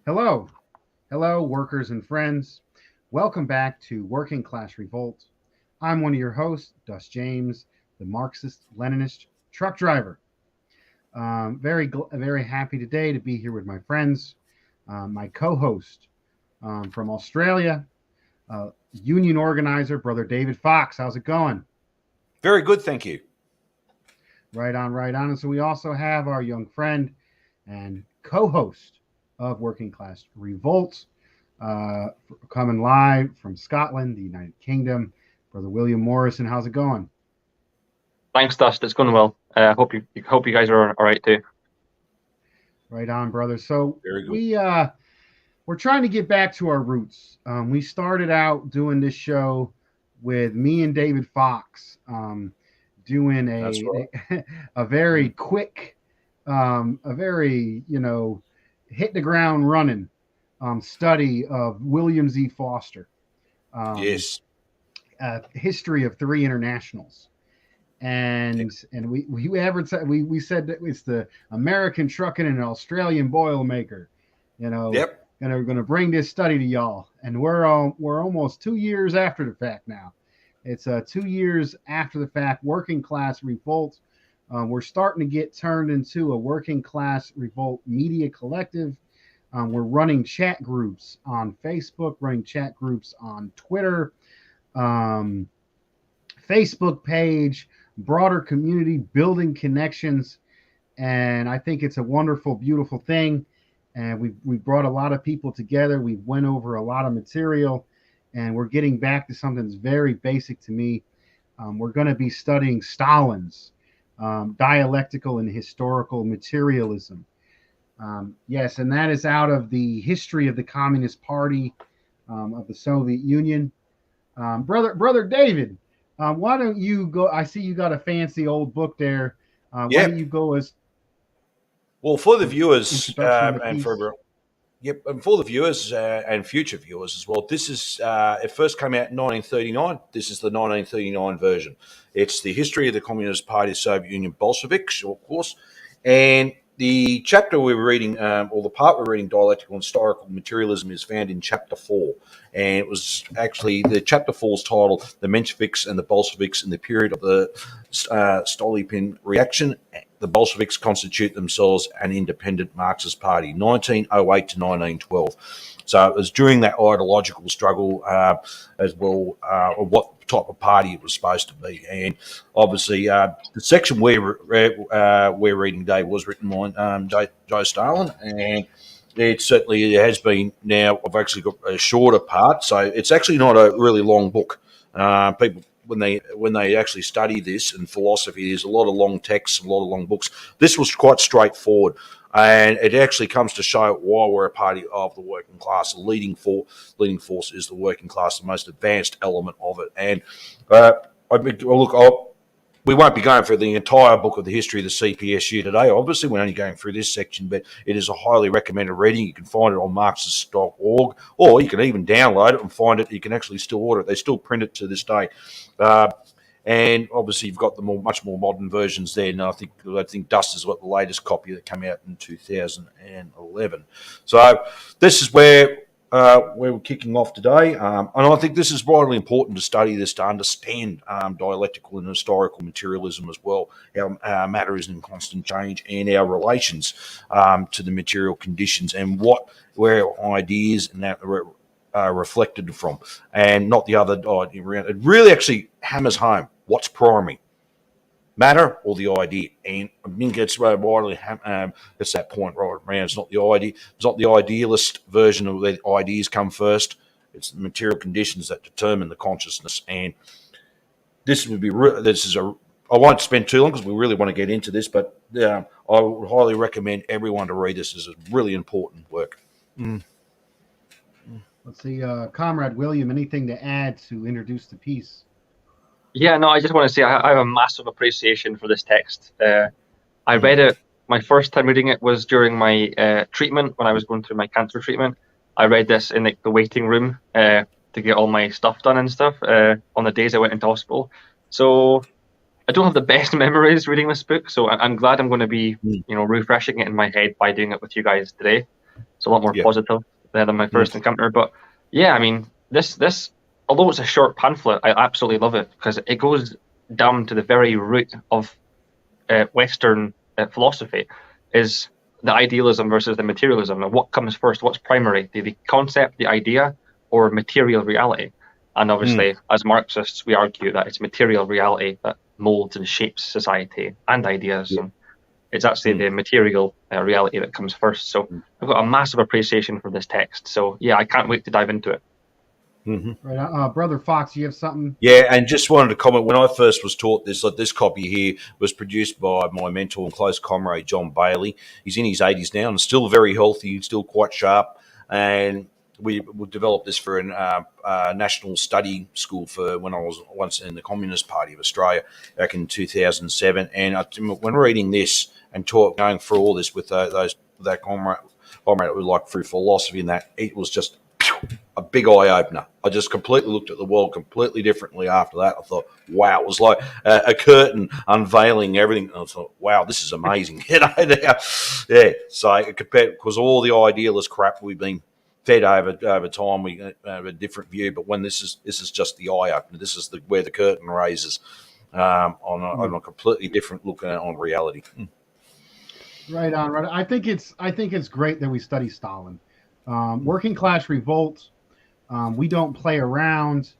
Hello, hello, workers and friends. Welcome back to Working Class Revolt. I'm one of your hosts, Dust James, the Marxist Leninist truck driver. Very happy today to be here with my friends, my co-host from Australia, union organizer, brother David Fox. How's it going? Very good, thank you. Right on, right on. And so we also have our young friend and co-host of Working Class Revolt, uh, coming live from Scotland, the United Kingdom, brother William Morrison. How's it going? Thanks, Dust. It's going well. Hope you guys are all right too. Right on, brother. So Very good. we're trying to get back to our roots. We started out doing this show with me and David Fox, doing That's right. a very quick, a very hit the ground running study of William Z. Foster. Yes. History of three internationals. And we said that it's the American trucking and Australian Boilermaker, Yep. and we're going to bring this study to y'all. And we're almost 2 years after the fact now. It's 2 years after the fact. Working Class Revolt. We're starting to get turned into a Working Class Revolt media collective. We're running chat groups on Facebook, running chat groups on Twitter, Facebook page, broader community, building connections. And I think it's a wonderful, beautiful thing. And we've brought a lot of people together. We went over a lot of material, and we're getting back to something that's very basic to me. We're going to be studying Stalin's dialectical and historical materialism. Yes, and that is out of the history of the Communist Party of the Soviet Union. Brother David, why don't you go? I see you got a fancy old book there. Why don't you go as Well, for the viewers introduction of the and piece? and for the viewers and future viewers as well, this is it first came out in 1939. This is the 1939 version. It's the history of the Communist Party of the Soviet Union, Bolsheviks, of course, and the chapter we're reading, or the part we're reading, Dialectical and Historical Materialism, is found in Chapter 4. And it was actually, the Chapter 4 is titled The Mensheviks and the Bolsheviks in the Period of the Stalin Reaction. The Bolsheviks constitute themselves an independent Marxist party, 1908 to 1912. So it was during that ideological struggle as well, of what type of party it was supposed to be. And obviously, the section we're reading today was written by Joe Stalin, and it has been now. I've actually got a shorter part, so it's actually not a really long book. People, when they actually study this in philosophy, there's a lot of long texts, a lot of long books. This was quite straightforward, and it actually comes to show why we're a party of the working class. The leading force is the working class, the most advanced element of it. And we won't be going through the entire book of the history of the CPSU today. Obviously, we're only going through this section, but it is a highly recommended reading. You can find it on Marxist.org, or you can even download it and find it. You can actually still order it. They still print it to this day. And obviously, you've got the much more modern versions there. And I think Dust has got the latest copy that came out in 2011. So this is where we're kicking off today. And I think this is vitally important to study this, to understand dialectical and historical materialism as well, how matter is in constant change, and our relations to the material conditions, and where ideas and that are reflected from, and not the other idea around. It really actually hammers home what's primary, matter or the idea. And I think it's widely it's that point right around. It's not the idea. It's not the idealist version of where the ideas come first. It's the material conditions that determine the consciousness. And this would be I won't spend too long because we really want to get into this, but I would highly recommend everyone to read this. It's a really important work. Let's see, Comrade William, anything to add to introduce the piece? Yeah, no, I just want to say I have a massive appreciation for this text. I read it. My first time reading it was during my treatment when I was going through my cancer treatment. I read this in the waiting room to get all my stuff done and stuff on the days I went into hospital. So I don't have the best memories reading this book. So I'm glad I'm going to be refreshing it in my head by doing it with you guys today. It's a lot more positive than my first encounter. But yeah, I mean, this although it's a short pamphlet, I absolutely love it because it goes down to the very root of Western philosophy, is the idealism versus the materialism, and what comes first, what's primary, the concept, the idea, or material reality. And obviously, as Marxists, we argue that it's material reality that molds and shapes society and ideas, and it's actually the material reality that comes first. So I've got a massive appreciation for this text. So yeah, I can't wait to dive into it. Right, Brother Fox, you have something? Yeah, and just wanted to comment, when I first was taught this, like this copy here was produced by my mentor and close comrade, John Bailey. He's in his 80s now and still very healthy, still quite sharp. And we developed this for a national study school for when I was once in the Communist Party of Australia back in 2007. And when reading this and going through all this with that comrade who like through philosophy and that, it was just a big eye-opener. I just completely looked at the world completely differently after that. I thought, wow, it was like a curtain unveiling everything. And I thought, wow, this is amazing. Yeah. So compared, because all the idealist crap we've been fed over time, we have a different view. But when this is just the eye-opener. This is where the curtain raises on a completely different look on reality. Right on. Right. I think it's great that we study Stalin. Working class revolt. We don't play around.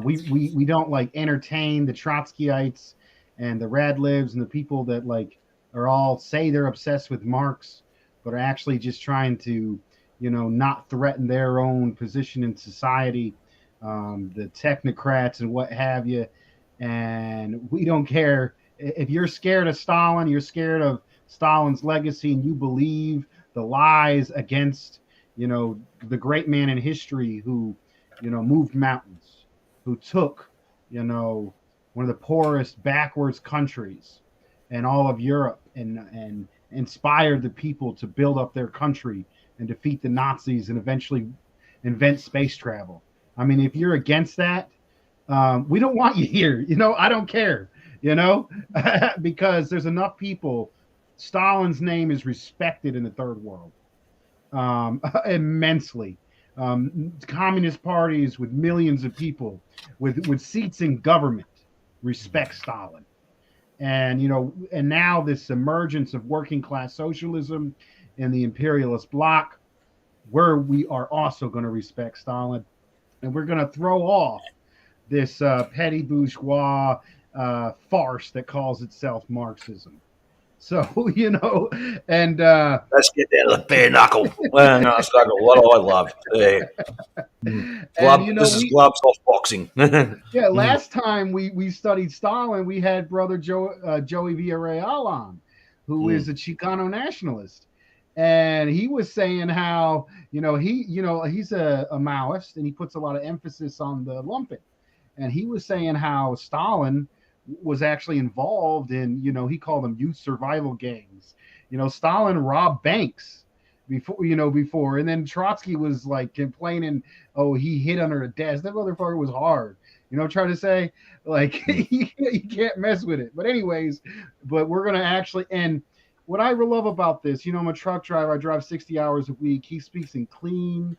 We don't like entertain the Trotskyites and the Radlibs and the people that like are all say they're obsessed with Marx, but are actually just trying to, not threaten their own position in society. The technocrats and what have you. And we don't care if you're scared of Stalin. You're scared of Stalin's legacy, and you believe the lies against the great man in history who, moved mountains, who took, one of the poorest, backwards countries in all of Europe and inspired the people to build up their country and defeat the Nazis and eventually invent space travel. I mean, if you're against that, we don't want you here. I don't care, because there's enough people. Stalin's name is respected in the third world. Immensely. Communist parties with millions of people with seats in government respect Stalin. And and now this emergence of working class socialism in the imperialist bloc, where we are also going to respect Stalin, and we're going to throw off this petty bourgeois farce that calls itself Marxism. So, and let's get down to the bare knuckle. Well, no, it's like what I love. Yeah. This is gloves off boxing. Yeah, last time we studied Stalin, we had Brother Joey Villarreal on, who is a Chicano nationalist. And he was saying how, he's a Maoist, and he puts a lot of emphasis on the lumpen. And he was saying how Stalin was actually involved in, he called them youth survival gangs. Stalin robbed banks before, and then Trotsky was like complaining, oh, he hid under a desk. That motherfucker was hard. Trying to say like you can't mess with it. But anyways, we're gonna actually, and what I love about this, I'm a truck driver. I drive 60 hours a week. He speaks in clean,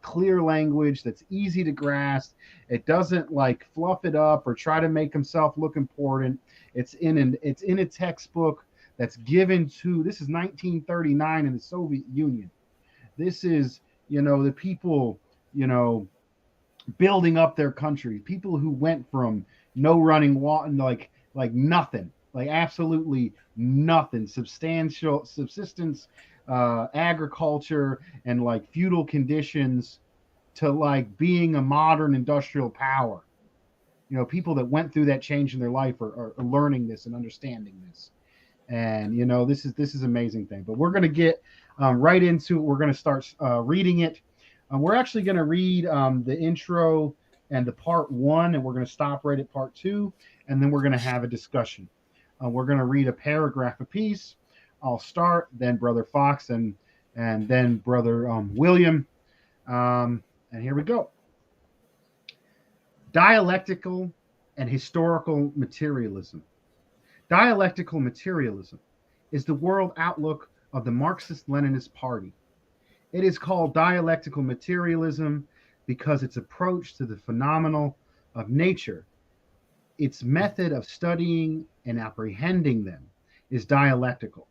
clear language that's easy to grasp. It doesn't like fluff it up or try to make himself look important. It's in a textbook that's given to, this is 1939 in the Soviet Union. This is, the people, building up their country, people who went from no running water, like nothing, like absolutely nothing, subsistence, agriculture and like feudal conditions, to like being a modern industrial power. People that went through that change in their life are learning this and understanding this. And this is amazing thing. But we're going to get right into it. We're going to start reading it. We're actually going to read the intro and the part 1, and we're going to stop right at part 2, and then we're going to have a discussion. We're going to read a paragraph apiece. I'll start, then Brother Fox, and then Brother William. And here we go. Dialectical and historical materialism. Dialectical materialism is the world outlook of the Marxist-Leninist Party. It is called dialectical materialism because its approach to the phenomenal of nature, its method of studying and apprehending them, is dialectical,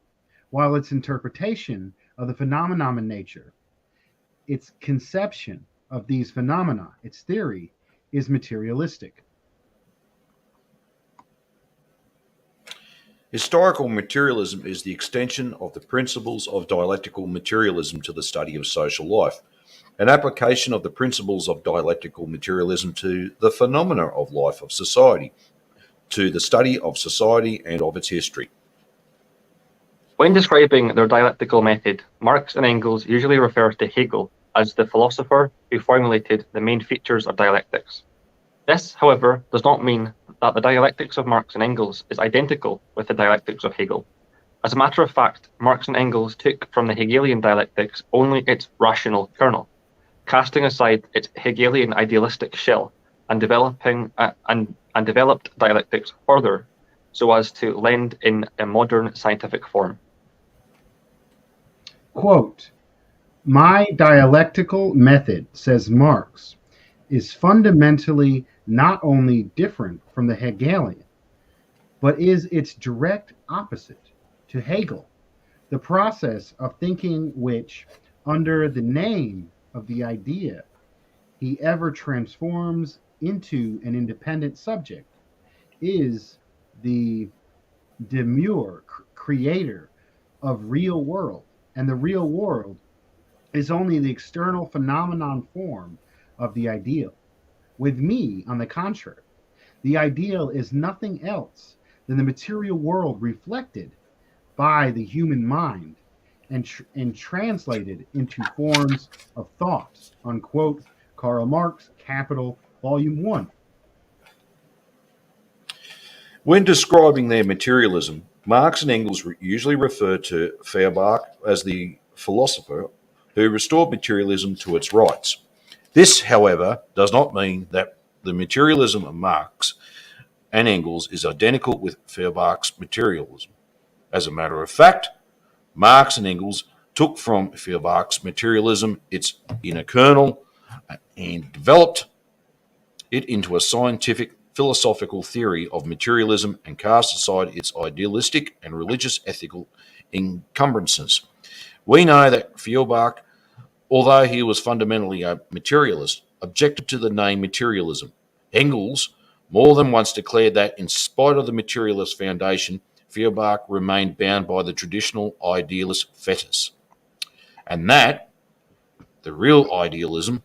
while its interpretation of the phenomenon in nature, its conception of these phenomena, its theory, is materialistic. Historical materialism is the extension of the principles of dialectical materialism to the study of social life, an application of the principles of dialectical materialism to the phenomena of life of society, to the study of society and of its history. When describing their dialectical method, Marx and Engels usually refer to Hegel as the philosopher who formulated the main features of dialectics. This, however, does not mean that the dialectics of Marx and Engels is identical with the dialectics of Hegel. As a matter of fact, Marx and Engels took from the Hegelian dialectics only its rational kernel, casting aside its Hegelian idealistic shell and developed dialectics further so as to lend in a modern scientific form. Quote, my dialectical method, says Marx, is fundamentally not only different from the Hegelian, but is its direct opposite to Hegel, the process of thinking which, under the name of the idea, he ever transforms into an independent subject, is the demure creator of real world, and the real world is only the external phenomenon form of the ideal. With me, on the contrary, the ideal is nothing else than the material world reflected by the human mind and translated into forms of thought. Unquote. Karl Marx, Capital, Volume 1. When describing their materialism, Marx and Engels usually refer to Feuerbach as the philosopher who restored materialism to its rights. This, however, does not mean that the materialism of Marx and Engels is identical with Feuerbach's materialism. As a matter of fact, Marx and Engels took from Feuerbach's materialism its inner kernel and developed it into a scientific philosophical theory of materialism and cast aside its idealistic and religious ethical encumbrances. We know that Feuerbach, although he was fundamentally a materialist, objected to the name materialism. Engels more than once declared that, in spite of the materialist foundation, Feuerbach remained bound by the traditional idealist fetus, and that the real idealism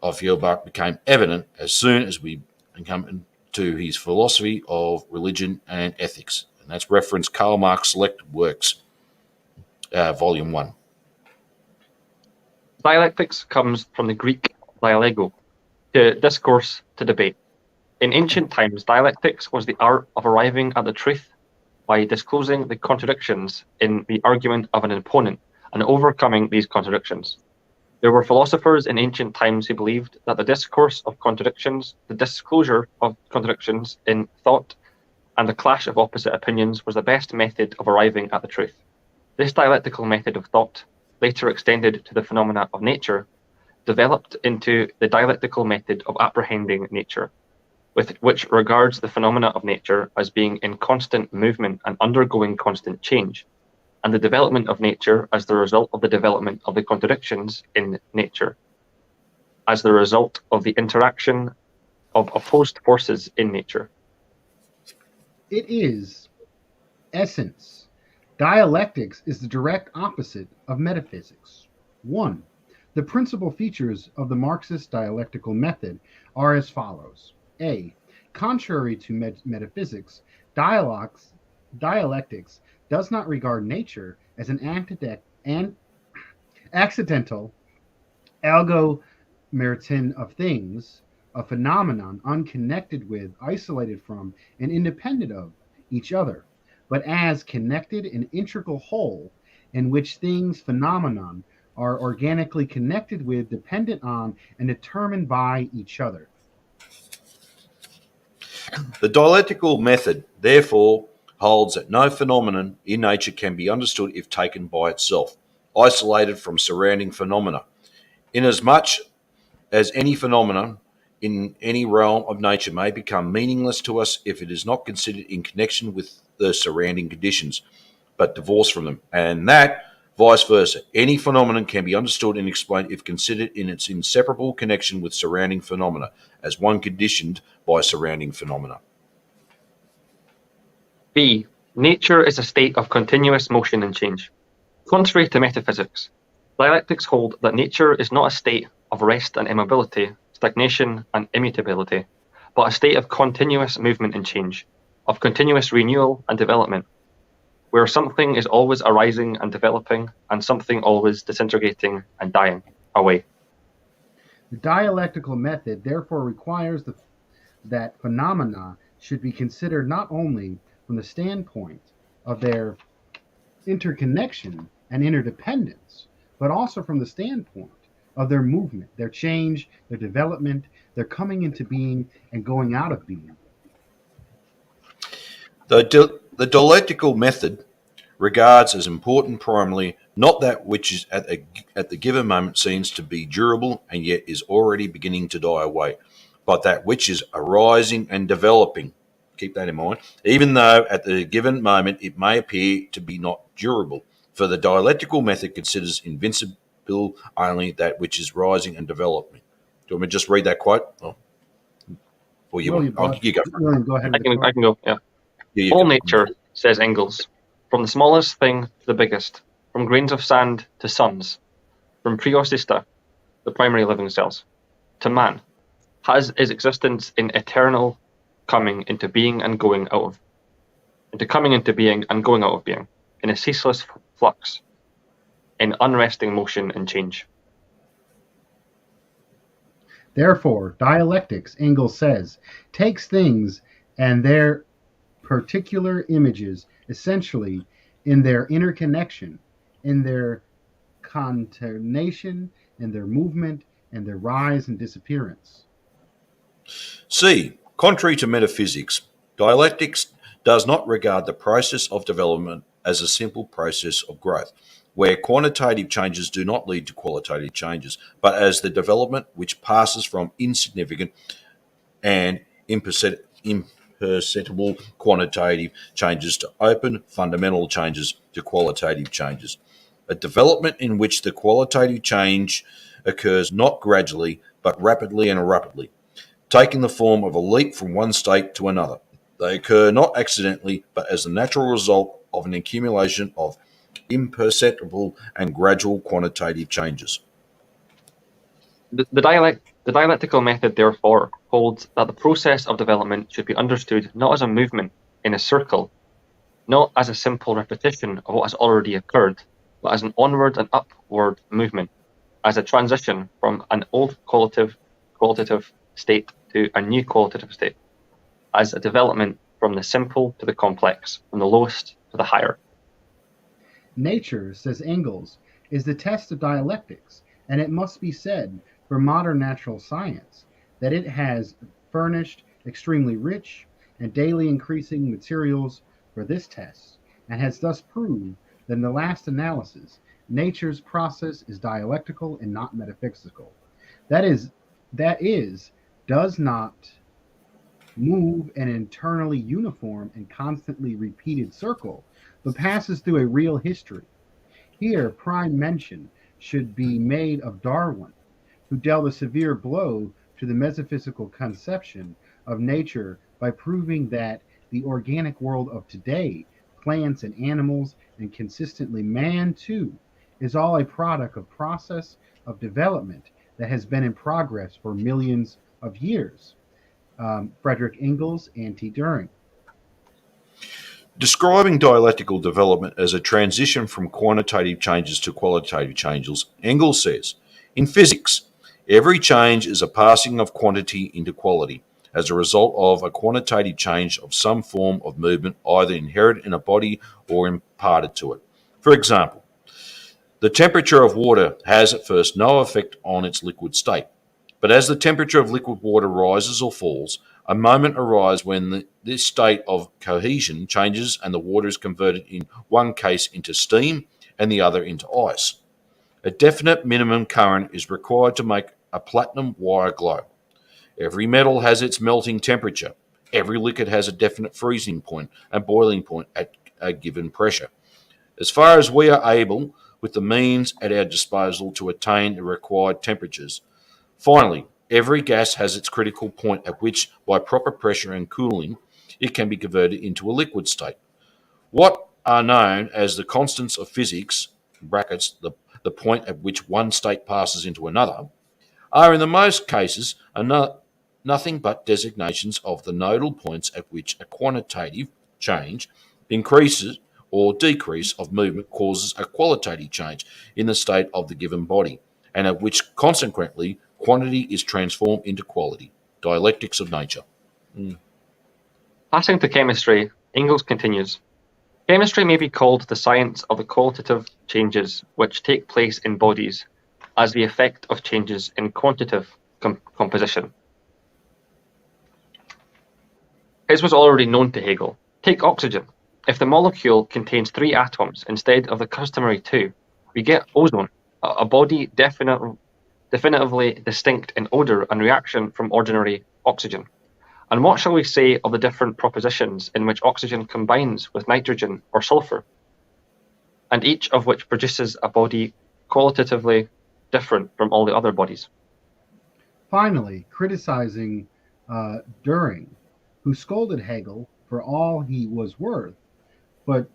of Feuerbach became evident as soon as we come to his philosophy of religion and ethics. And that's reference Karl Marx Selected Works, Volume 1. Dialectics comes from the Greek dialego, to discourse, to debate. In ancient times, dialectics was the art of arriving at the truth by disclosing the contradictions in the argument of an opponent and overcoming these contradictions. There were philosophers in ancient times who believed that the discourse of contradictions, the disclosure of contradictions in thought, and the clash of opposite opinions was the best method of arriving at the truth. This dialectical method of thought, later extended to the phenomena of nature, developed into the dialectical method of apprehending nature, which regards the phenomena of nature as being in constant movement and undergoing constant change, and the development of nature as the result of the development of the contradictions in nature, as the result of the interaction of opposed forces in nature. It is essence. Dialectics is the direct opposite of metaphysics. 1. The principal features of the Marxist dialectical method are as follows. A. Contrary to metaphysics, dialectics does not regard nature as an accidental algomeriton of things, a phenomenon unconnected with, isolated from, and independent of each other, but as connected and integral whole in which things, phenomenon, are organically connected with, dependent on, and determined by each other. The dialectical method, therefore, holds that no phenomenon in nature can be understood if taken by itself. isolated from surrounding phenomena. Inasmuch as any phenomenon in any realm of nature may become meaningless to us if it is not considered in connection with the surrounding conditions, but divorced from them, and that vice versa. Any phenomenon can be understood and explained if considered in its inseparable connection with surrounding phenomena, as one conditioned by surrounding phenomena. B. Nature is a state of continuous motion and change. Contrary to metaphysics, dialectics hold that nature is not a state of rest and immobility, stagnation and immutability, but a state of continuous movement and change, of continuous renewal and development, where something is always arising and developing, and something always disintegrating and dying away. The dialectical method therefore requires that phenomena should be considered not only from the standpoint of their interconnection and interdependence, but also from the standpoint of their movement, their change, their development, their coming into being and going out of being. The dialectical method regards as important primarily not that which is at the given moment seems to be durable and yet is already beginning to die away, but that which is arising and developing. Keep that in mind, even though at the given moment it may appear to be not durable. For the dialectical method considers invincible only that which is rising and developing. Do you want me to just read that quote? Oh. Or you, William, you go. William, go ahead. I can go, yeah. All nature, says Engels, from the smallest thing to the biggest, from grains of sand to suns, from preocysta, the primary living cells, to man, has its existence in eternal coming into being and going out of, into coming into being and going out of being, in a ceaseless flux, in unresting motion and change. Therefore, dialectics, Engels says, takes things and their particular images essentially in their interconnection, in their concatenation, in their movement, and their rise and disappearance. C. Contrary to metaphysics, dialectics does not regard the process of development as a simple process of growth, where quantitative changes do not lead to qualitative changes, but as the development which passes from insignificant and imperceptible quantitative changes to open fundamental changes to qualitative changes. A development in which the qualitative change occurs not gradually, but rapidly and abruptly, taking the form of a leap from one state to another. They occur not accidentally, but as the natural result of an accumulation of imperceptible and gradual quantitative changes. The dialectical method, therefore, holds that the process of development should be understood not as a movement in a circle, not as a simple repetition of what has already occurred, but as an onward and upward movement, as a transition from an old qualitative state to a new qualitative state, as a development from the simple to the complex, from the lowest to the higher. Nature, says Engels, is the test of dialectics, and it must be said for modern natural science that it has furnished extremely rich and daily increasing materials for this test, and has thus proved that in the last analysis, nature's process is dialectical and not metaphysical. That is, does not move an internally uniform and constantly repeated circle, but passes through a real history. Here, prime mention should be made of Darwin, who dealt a severe blow to the metaphysical conception of nature by proving that the organic world of today, plants and animals, and consistently man too, is all a product of process of development that has been in progress for millions of years. Frederick Engels, Anti-Düring. Describing dialectical development as a transition from quantitative changes to qualitative changes, Engels says, in physics, every change is a passing of quantity into quality as a result of a quantitative change of some form of movement, either inherent in a body or imparted to it. For example, the temperature of water has at first no effect on its liquid state, but as the temperature of liquid water rises or falls, a moment arises when this state of cohesion changes and the water is converted in one case into steam and the other into ice. A definite minimum current is required to make a platinum wire glow. Every metal has its melting temperature. Every liquid has a definite freezing point and boiling point at a given pressure. As far as we are able, with the means at our disposal to attain the required temperatures. Finally, every gas has its critical point at which, by proper pressure and cooling, it can be converted into a liquid state. What are known as the constants of physics (brackets, the point at which one state passes into another) are in the most cases nothing but designations of the nodal points at which a quantitative change, increases or decrease of movement, causes a qualitative change in the state of the given body, and at which consequently quantity is transformed into quality. Dialectics of nature. Passing to chemistry, Engels continues. Chemistry may be called the science of the qualitative changes which take place in bodies as the effect of changes in quantitative composition. His was already known to Hegel. Take oxygen. If the molecule contains 3 atoms instead of the customary 2, we get ozone, a body definitively distinct in odour and reaction from ordinary oxygen. And what shall we say of the different propositions in which oxygen combines with nitrogen or sulphur, and each of which produces a body qualitatively different from all the other bodies? Finally, criticizing Düring, who scolded Hegel for all he was worth, but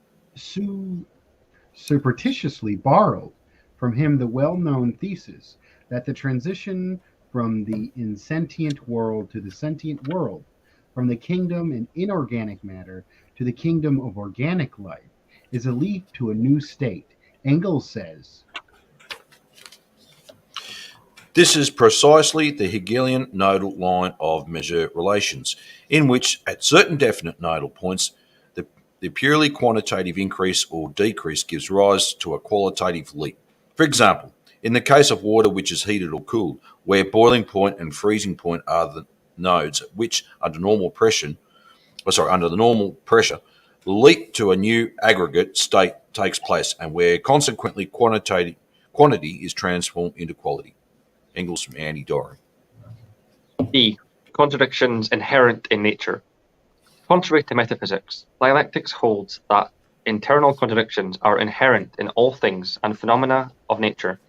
surreptitiously borrowed from him the well-known thesis that the transition from the insentient world to the sentient world, from the kingdom in inorganic matter to the kingdom of organic life, is a leap to a new state. Engels says, This is precisely the Hegelian nodal line of measure relations, in which, at certain definite nodal points, the purely quantitative increase or decrease gives rise to a qualitative leap. For example, in the case of water which is heated or cooled, where boiling point and freezing point are the nodes at which, under the normal pressure, the leap to a new aggregate state takes place, and where consequently quantity is transformed into quality. Engels from Andy Doran. D. Contradictions inherent in nature. Contrary to metaphysics, dialectics holds that internal contradictions are inherent in all things and phenomena of nature,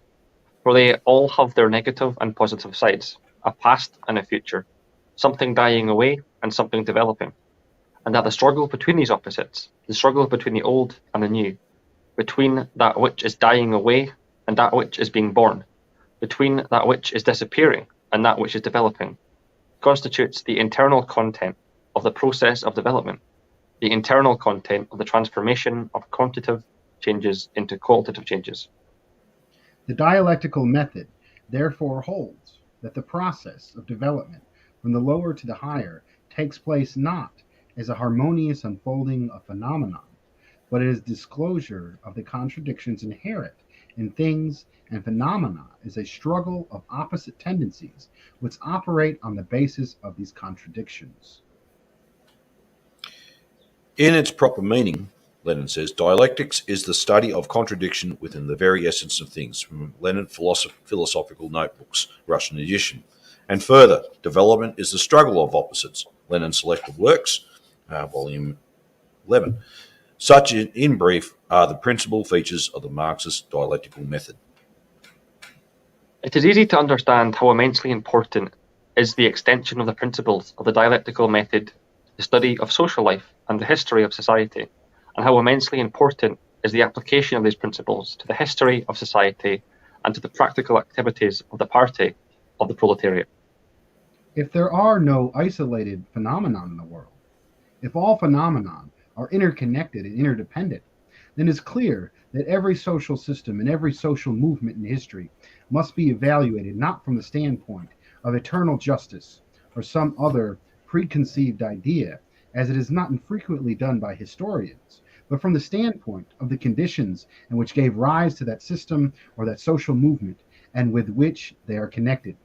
for they all have their negative and positive sides, a past and a future, something dying away and something developing, and that the struggle between these opposites, the struggle between the old and the new, between that which is dying away and that which is being born, between that which is disappearing and that which is developing, constitutes the internal content of the process of development, the internal content of the transformation of quantitative changes into qualitative changes. The dialectical method therefore holds that the process of development from the lower to the higher takes place not as a harmonious unfolding of phenomenon, but as disclosure of the contradictions inherent in things, and phenomena is a struggle of opposite tendencies which operate on the basis of these contradictions. In its proper meaning, Lenin says, dialectics is the study of contradiction within the very essence of things, from Lenin Philosophical Notebooks, Russian edition. And further, development is the struggle of opposites, Lenin Selected Works, volume 11. Such, in brief, are the principal features of the Marxist dialectical method. It is easy to understand how immensely important is the extension of the principles of the dialectical method to the study of social life and the history of society, and how immensely important is the application of these principles to the history of society and to the practical activities of the party of the proletariat. If there are no isolated phenomena in the world, if all phenomena are interconnected and interdependent, then it's clear that every social system and every social movement in history must be evaluated not from the standpoint of eternal justice or some other preconceived idea, as it is not infrequently done by historians, but from the standpoint of the conditions in which gave rise to that system or that social movement and with which they are connected.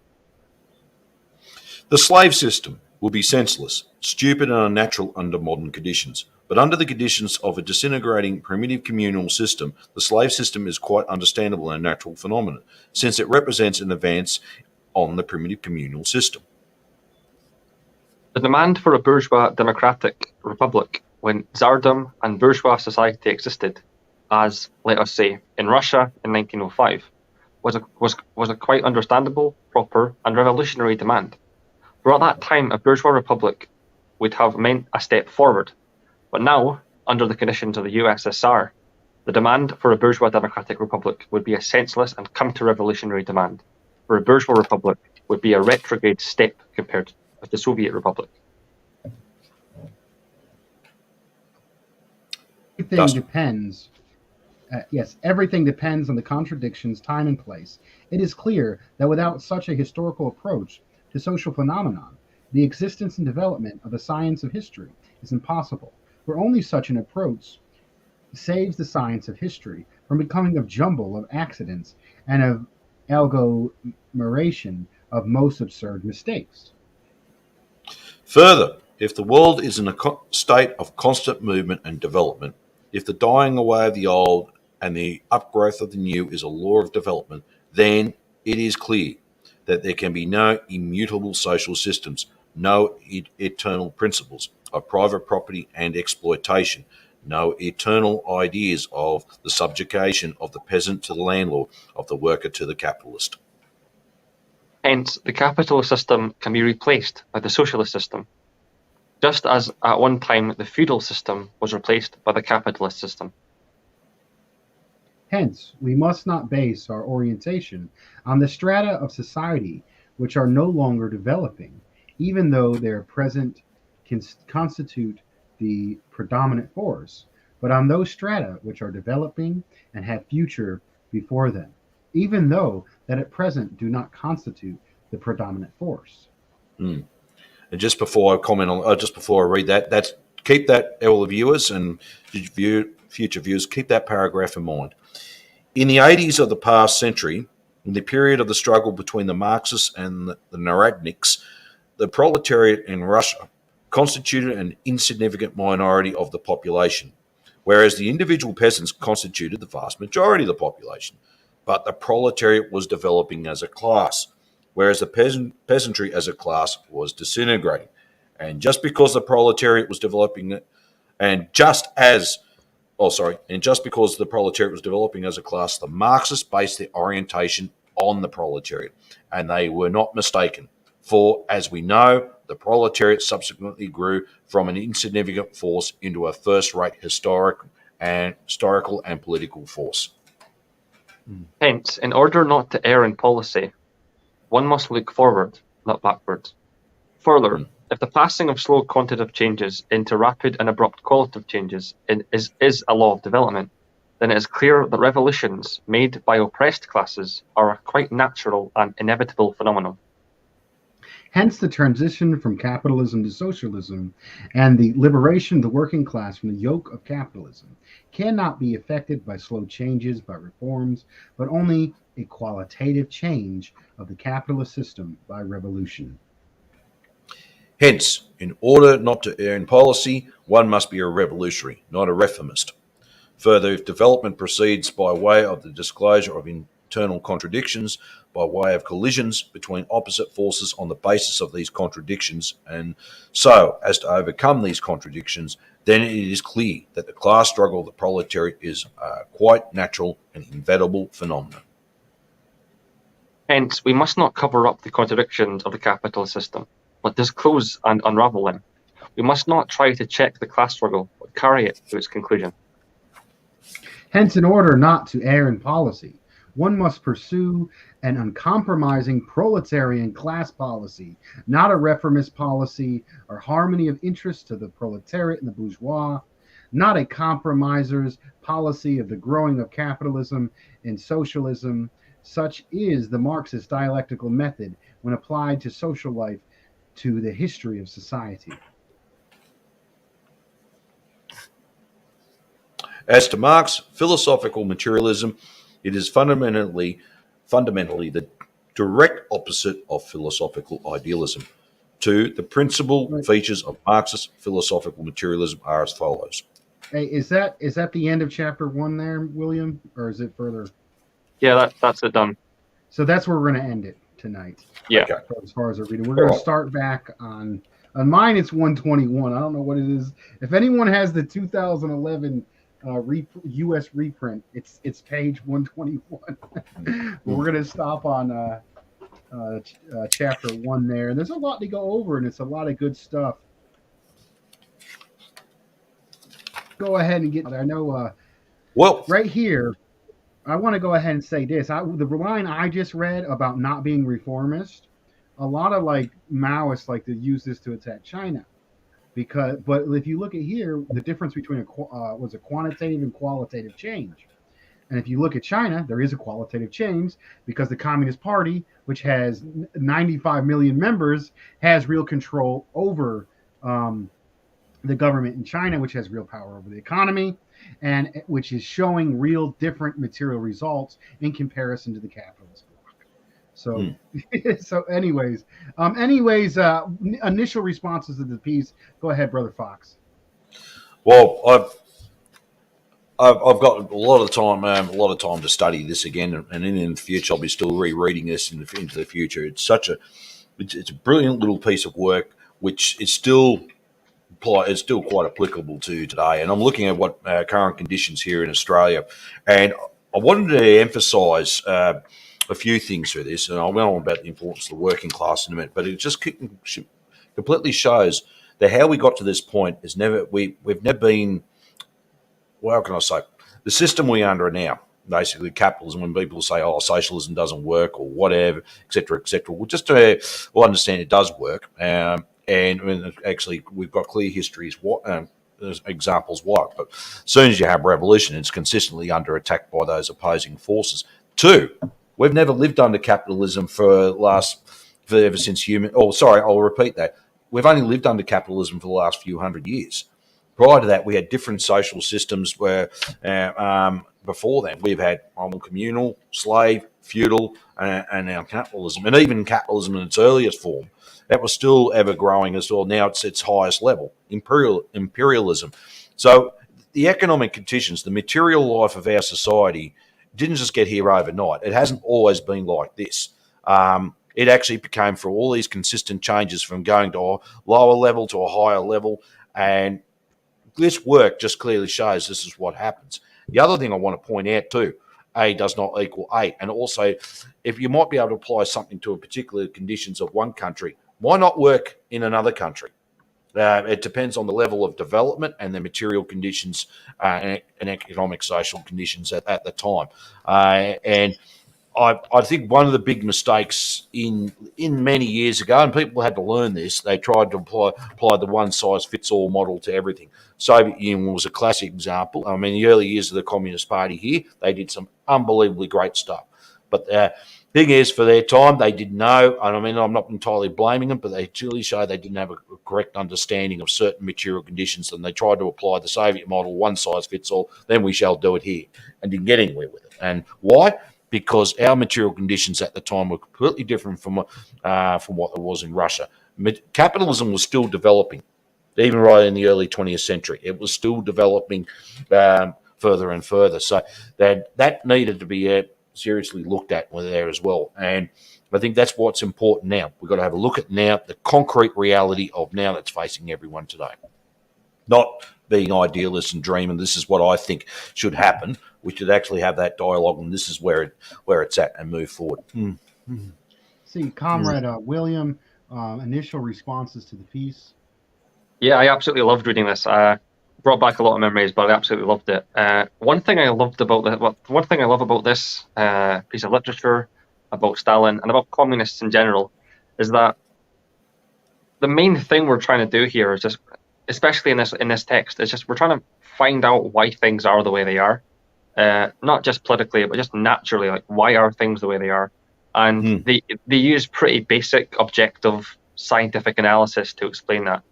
The slave system would be senseless, stupid and unnatural under modern conditions, But under the conditions of a disintegrating primitive communal system, the slave system is quite understandable and a natural phenomenon, since it represents an advance on the primitive communal system. The demand for a bourgeois democratic republic when Tsardom and bourgeois society existed, as, let us say, in Russia in 1905, was a quite understandable, proper, and revolutionary demand. For at that time, a bourgeois republic would have meant a step forward. But now, under the conditions of the USSR, the demand for a bourgeois democratic republic would be a senseless and counter-revolutionary demand, for a bourgeois republic would be a retrograde step compared with the Soviet Republic. Everything depends on the contradictions, time and place. It is clear that without such a historical approach to social phenomenon, the existence and development of the science of history is impossible, for only such an approach saves the science of history from becoming a jumble of accidents and of agglomeration of most absurd mistakes. Further, if the world is in a state of constant movement and development, if the dying away of the old and the upgrowth of the new is a law of development, then it is clear that there can be no immutable social systems, no eternal principles of private property and exploitation, no eternal ideas of the subjugation of the peasant to the landlord, of the worker to the capitalist. Hence, the capitalist system can be replaced by the socialist system, just as at one time the feudal system was replaced by the capitalist system. Hence, we must not base our orientation on the strata of society which are no longer developing, even though their present can constitute the predominant force, but on those strata which are developing and have future before them, even though that at present do not constitute the predominant force. And just before I comment on, just before I read that, keep that, all the viewers and future viewers, keep that paragraph in mind. In the 80s of the past century, in the period of the struggle between the Marxists and the Narodniks, the proletariat in Russia constituted an insignificant minority of the population, whereas the individual peasants constituted the vast majority of the population. But the proletariat was developing as a class, whereas the peasantry as a class was disintegrating. And just because the proletariat was developing, and just because the proletariat was developing as a class, the Marxists based their orientation on the proletariat, and they were not mistaken. For, as we know, the proletariat subsequently grew from an insignificant force into a first-rate historical and political force. Hence, in order not to err in policy, one must look forward, not backwards. Further, if the passing of slow quantitative changes into rapid and abrupt qualitative changes is a law of development, then it is clear that revolutions made by oppressed classes are a quite natural and inevitable phenomenon. Hence, the transition from capitalism to socialism and the liberation of the working class from the yoke of capitalism cannot be effected by slow changes, by reforms, but only a qualitative change of the capitalist system by revolution. Hence, in order not to err in policy, one must be a revolutionary, not a reformist. Further, if development proceeds by way of the disclosure of internal contradictions, by way of collisions between opposite forces on the basis of these contradictions, and so as to overcome these contradictions, then it is clear that the class struggle of the proletariat is a quite natural and inevitable phenomenon. Hence, we must not cover up the contradictions of the capitalist system, but disclose and unravel them. We must not try to check the class struggle, but carry it to its conclusion. Hence, in order not to err in policy, one must pursue an uncompromising proletarian class policy, not a reformist policy or harmony of interests to the proletariat and the bourgeois, not a compromiser's policy of the growing of capitalism and socialism. Such is the Marxist dialectical method when applied to social life, to the history of society. As to Marx, philosophical materialism, it is fundamentally the direct opposite of philosophical idealism. 2. The principal Right. features of Marxist philosophical materialism are as follows. Hey, is that the end of chapter 1 there, William, or is it further? Yeah, that's it done. So that's where we're going to end it tonight. Yeah. Okay. As far as our reading, we're going to start back on mine. It's 121. I don't know what it is. If anyone has the 2011 U.S. reprint, it's page 121. But we're going to stop on chapter 1 there. And there's a lot to go over, and it's a lot of good stuff. Go ahead and get. I know. Well, right here, I want to go ahead and say this. The line I just read about not being reformist, a lot of like Maoists like to use this to attack China, but if you look at here, the difference between was a quantitative and qualitative change. And if you look at China, there is a qualitative change because the Communist Party, which has 95 million members, has real control over the government in China, which has real power over the economy, and which is showing real different material results in comparison to the capitalist bloc. So, so anyways, initial responses to the piece. Go ahead, Brother Fox. Well, I've got a lot of time to study this again, and in the future I'll be still rereading this into the future. It's a brilliant little piece of work, which is still quite applicable to today. And I'm looking at what current conditions here in Australia, and I wanted to emphasise a few things through this. And I went on about the importance of the working class in a minute, but it just completely shows that how we got to this point is we've never been. Well, how can I say? The system we're under now, basically capitalism, when people say, oh, socialism doesn't work or whatever, et cetera, we'll understand it does work. And actually, we've got clear histories, examples why. But as soon as you have revolution, it's consistently under attack by those opposing forces. 2, we've never lived under capitalism ever since human. Oh, sorry, I'll repeat that. We've only lived under capitalism for the last few hundred years. Prior to that, we had different social systems where before then we've had communal, slave, feudal, and now capitalism. And even capitalism in its earliest form, that was still ever growing as well. Now it's its highest level, imperialism. So the economic conditions, the material life of our society didn't just get here overnight. It hasn't always been like this. It actually became, for all these consistent changes from going to a lower level to a higher level, and this work just clearly shows this is what happens. The other thing I want to point out too, A does not equal A. And also, if you might be able to apply something to a particular conditions of one country, why not work in another country? It depends on the level of development and the material conditions and economic social conditions at the time. And I think one of the big mistakes in many years ago, and people had to learn this, they tried to apply the one-size-fits-all model to everything. Soviet Union was a classic example. I mean, the early years of the Communist Party here, they did some unbelievably great stuff. But the thing is, for their time, they didn't know, and I mean, I'm not entirely blaming them, but they clearly show they didn't have a correct understanding of certain material conditions, and they tried to apply the Soviet model, one-size-fits-all, then we shall do it here, and didn't get anywhere with it. And why? Because our material conditions at the time were completely different from what it was in Russia. Capitalism was still developing, even right in the early 20th century. It was still developing further and further. So that needed to be seriously looked at there as well. And I think that's what's important now. We've got to have a look at now, the concrete reality of now that's facing everyone today. Not being idealist and dreaming, this is what I think should happen. We should actually have that dialogue, and this is where it's at, and move forward. See, Comrade William, initial responses to the piece. Yeah, I absolutely loved reading this. Brought back a lot of memories, but I absolutely loved it. One thing I love about this piece of literature, about Stalin and about communists in general, is that the main thing we're trying to do here is just, especially in this text, is just we're trying to find out why things are the way they are, not just politically, but just naturally. Like, why are things the way they are? And they use pretty basic, objective, scientific analysis to explain that.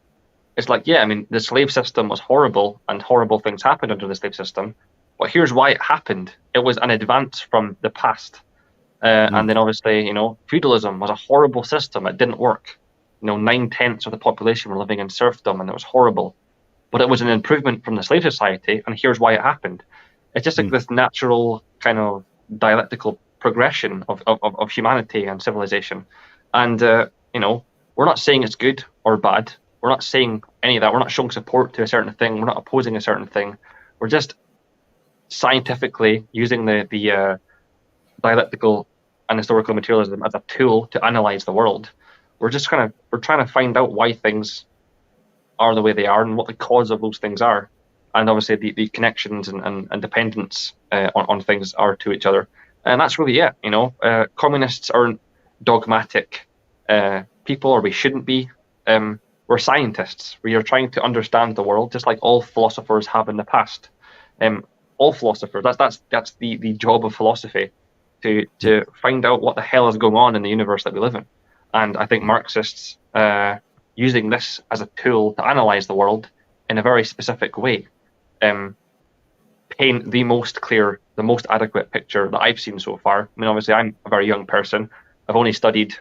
It's like, yeah, I mean, the slave system was horrible, and horrible things happened under the slave system. But here's why it happened. It was an advance from the past. And then obviously, feudalism was a horrible system. It didn't work. 9/10 of the population were living in serfdom, and it was horrible. But it was an improvement from the slave society, and here's why it happened. It's just like this natural kind of dialectical progression of humanity and civilization. And, we're not saying it's good or bad. We're not saying any of that. We're not showing support to a certain thing. We're not opposing a certain thing. We're just scientifically using the dialectical and historical materialism as a tool to analyze the world. We're trying to find out why things are the way they are and what the cause of those things are, and obviously the connections and dependence on things are to each other. And that's really it. Communists aren't dogmatic people, or we shouldn't be. We're scientists. We are trying to understand the world, just like all philosophers have in the past. All philosophers. That's the job of philosophy, to find out what the hell is going on in the universe that we live in. And I think Marxists, using this as a tool to analyze the world in a very specific way, paint the most clear, the most adequate picture that I've seen so far. I mean, obviously, I'm a very young person. I've only studied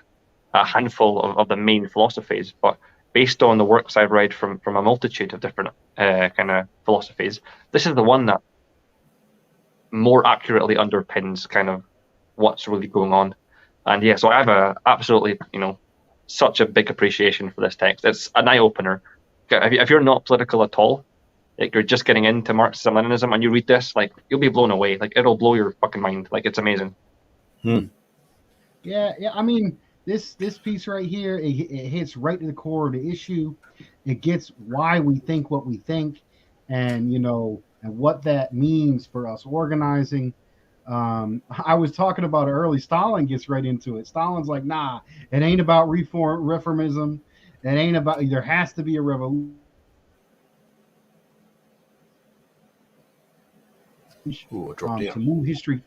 a handful of the main philosophies, but based on the works I've read from a multitude of different kind of philosophies, this is the one that more accurately underpins kind of what's really going on. And yeah, so I have absolutely, such a big appreciation for this text. It's an eye-opener. If you're not political at all, like you're just getting into Marxism, Leninism, and you read this, like you'll be blown away. Like it'll blow your fucking mind. Like it's amazing. Yeah. I mean, this piece right here, it hits right to the core of the issue. It gets why we think what we think, and and what that means for us organizing. I was talking about it early. Stalin gets right into it. Stalin's like, nah, it ain't about reformism. It ain't about, there has to be a revolution. To move history.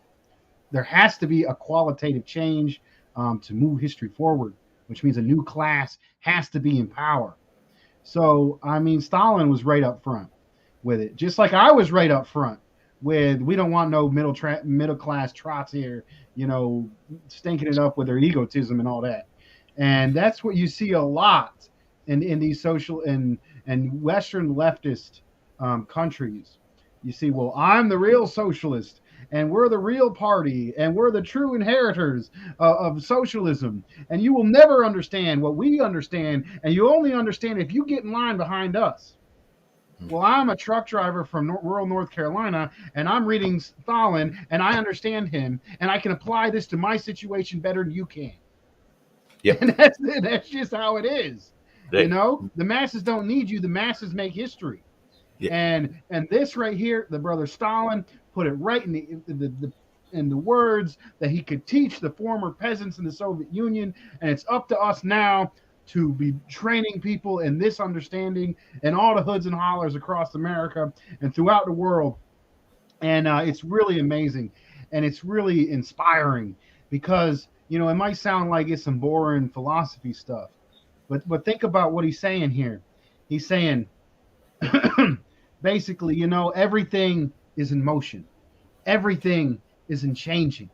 There has to be a qualitative change to move history forward, which means a new class has to be in power. So, I mean, Stalin was right up front with it, just like I was right up front with, we don't want no middle class trots here, stinking it up with their egotism and all that. And that's what you see a lot in these social and Western leftist countries. You see, well, I'm the real socialist, and we're the real party, and we're the true inheritors of socialism, and you will never understand what we understand, and you only understand if you get in line behind us. Well, I'm a truck driver from rural North Carolina, and I'm reading Stalin, and I understand him, and I can apply this to my situation better than you can. Yep. And that's just how it is. The masses don't need you. The masses make history. Yep. And this right here, the brother Stalin put it right in the words that he could teach the former peasants in the Soviet Union, and it's up to us now to be training people in this understanding in all the hoods and hollers across America and throughout the world. And it's really amazing. And it's really inspiring because, it might sound like it's some boring philosophy stuff, but think about what he's saying here. He's saying, basically, everything is in motion. Everything is in changing.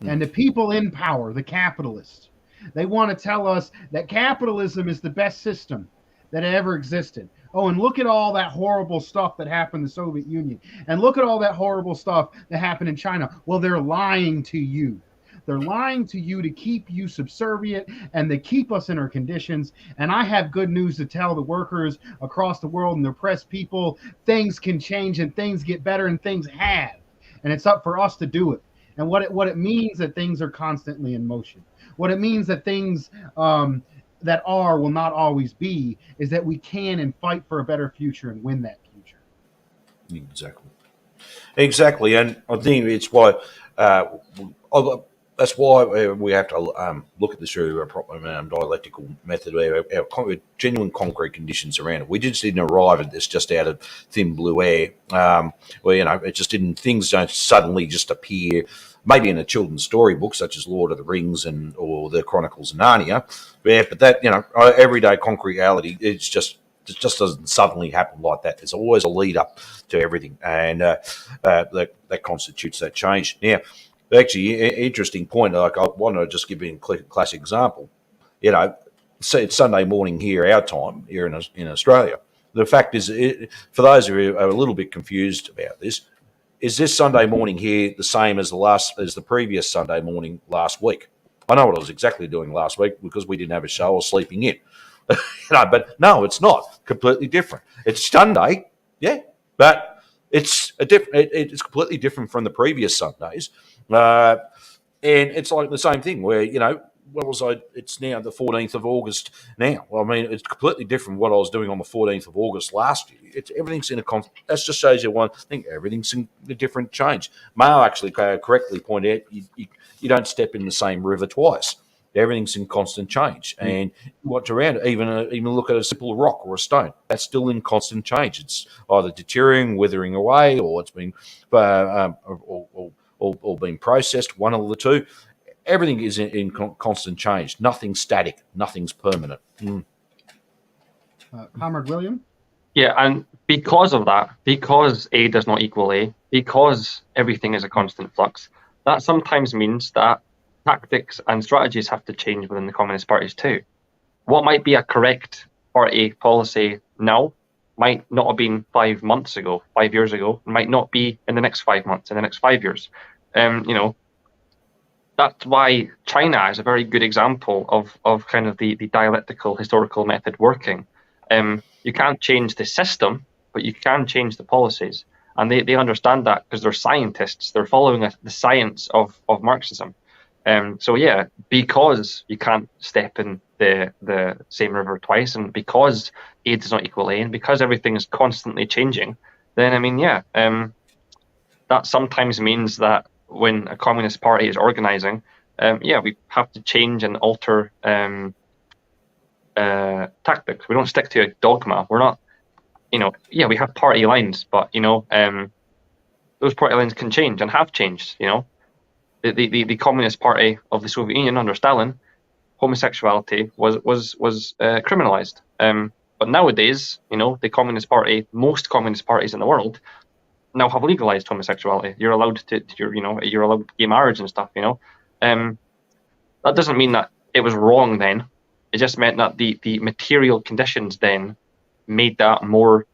And the people in power, the capitalists, they want to tell us that capitalism is the best system that ever existed. Oh, and look at all that horrible stuff that happened in the Soviet Union. And look at all that horrible stuff that happened in China. Well, they're lying to you. They're lying to you to keep you subservient and they keep us in our conditions. And I have good news to tell the workers across the world and the oppressed people. Things can change and things get better and things have. And it's up for us to do it. And what it means that things are constantly in motion. What it means that things that are will not always be is that we can and fight for a better future and win that future. Exactly. And I think it's why that's why we have to look at this through a proper dialectical method, our genuine concrete conditions around it. We just didn't arrive at this just out of thin blue air. It just didn't. Things don't suddenly just appear. Maybe in a children's storybook such as Lord of the Rings or the Chronicles of Narnia, but that everyday concrete reality, it just doesn't suddenly happen like that. There's always a lead up to everything, and that constitutes that change. Now, actually, interesting point. Like I want to just give you a classic example. it's Sunday morning here, our time here in Australia. The fact is, for those who are a little bit confused about this, is this Sunday morning here the same as the previous Sunday morning last week? I know what I was exactly doing last week because we didn't have a show. I was sleeping in. But no, it's not. Completely different. It's Sunday, yeah, but it's it's completely different from the previous Sundays, and it's like the same thing where what was I? It's now the 14th of August now. Well, I mean, it's completely different from what I was doing on the 14th of August last year. Everything's in a that just shows you one thing. Everything's in a different change. Mail actually correctly pointed out you don't step in the same river twice. Everything's in constant change, and what's around it, even look at a simple rock or a stone, that's still in constant change. It's either deteriorating, withering away, or it's been or being processed. One of the two. Everything is in constant change. Nothing's static. Nothing's permanent. Comrade William? Yeah, and because of that, because A does not equal A, because everything is a constant flux, that sometimes means that tactics and strategies have to change within the Communist parties too. What might be a correct party policy now might not have been 5 months ago, 5 years ago, might not be in the next 5 months, in the next 5 years. That's why China is a very good example of kind of the dialectical historical method working. You can't change the system, but you can change the policies. And they understand that because they're scientists. They're following the science of Marxism. So yeah, because you can't step in the same river twice, and because A does not equal A, and because everything is constantly changing, then I mean, yeah, that sometimes means that when a communist party is organizing, we have to change and alter tactics. We don't stick to a dogma. We're not, we have party lines, but those party lines can change and have changed. The Communist Party of the Soviet Union under Stalin, homosexuality was criminalized. But nowadays, the Communist Party, most communist parties in the world, now have legalized homosexuality. You're allowed you're allowed gay marriage and stuff. That doesn't mean that it was wrong then. It just meant that the material conditions then made that more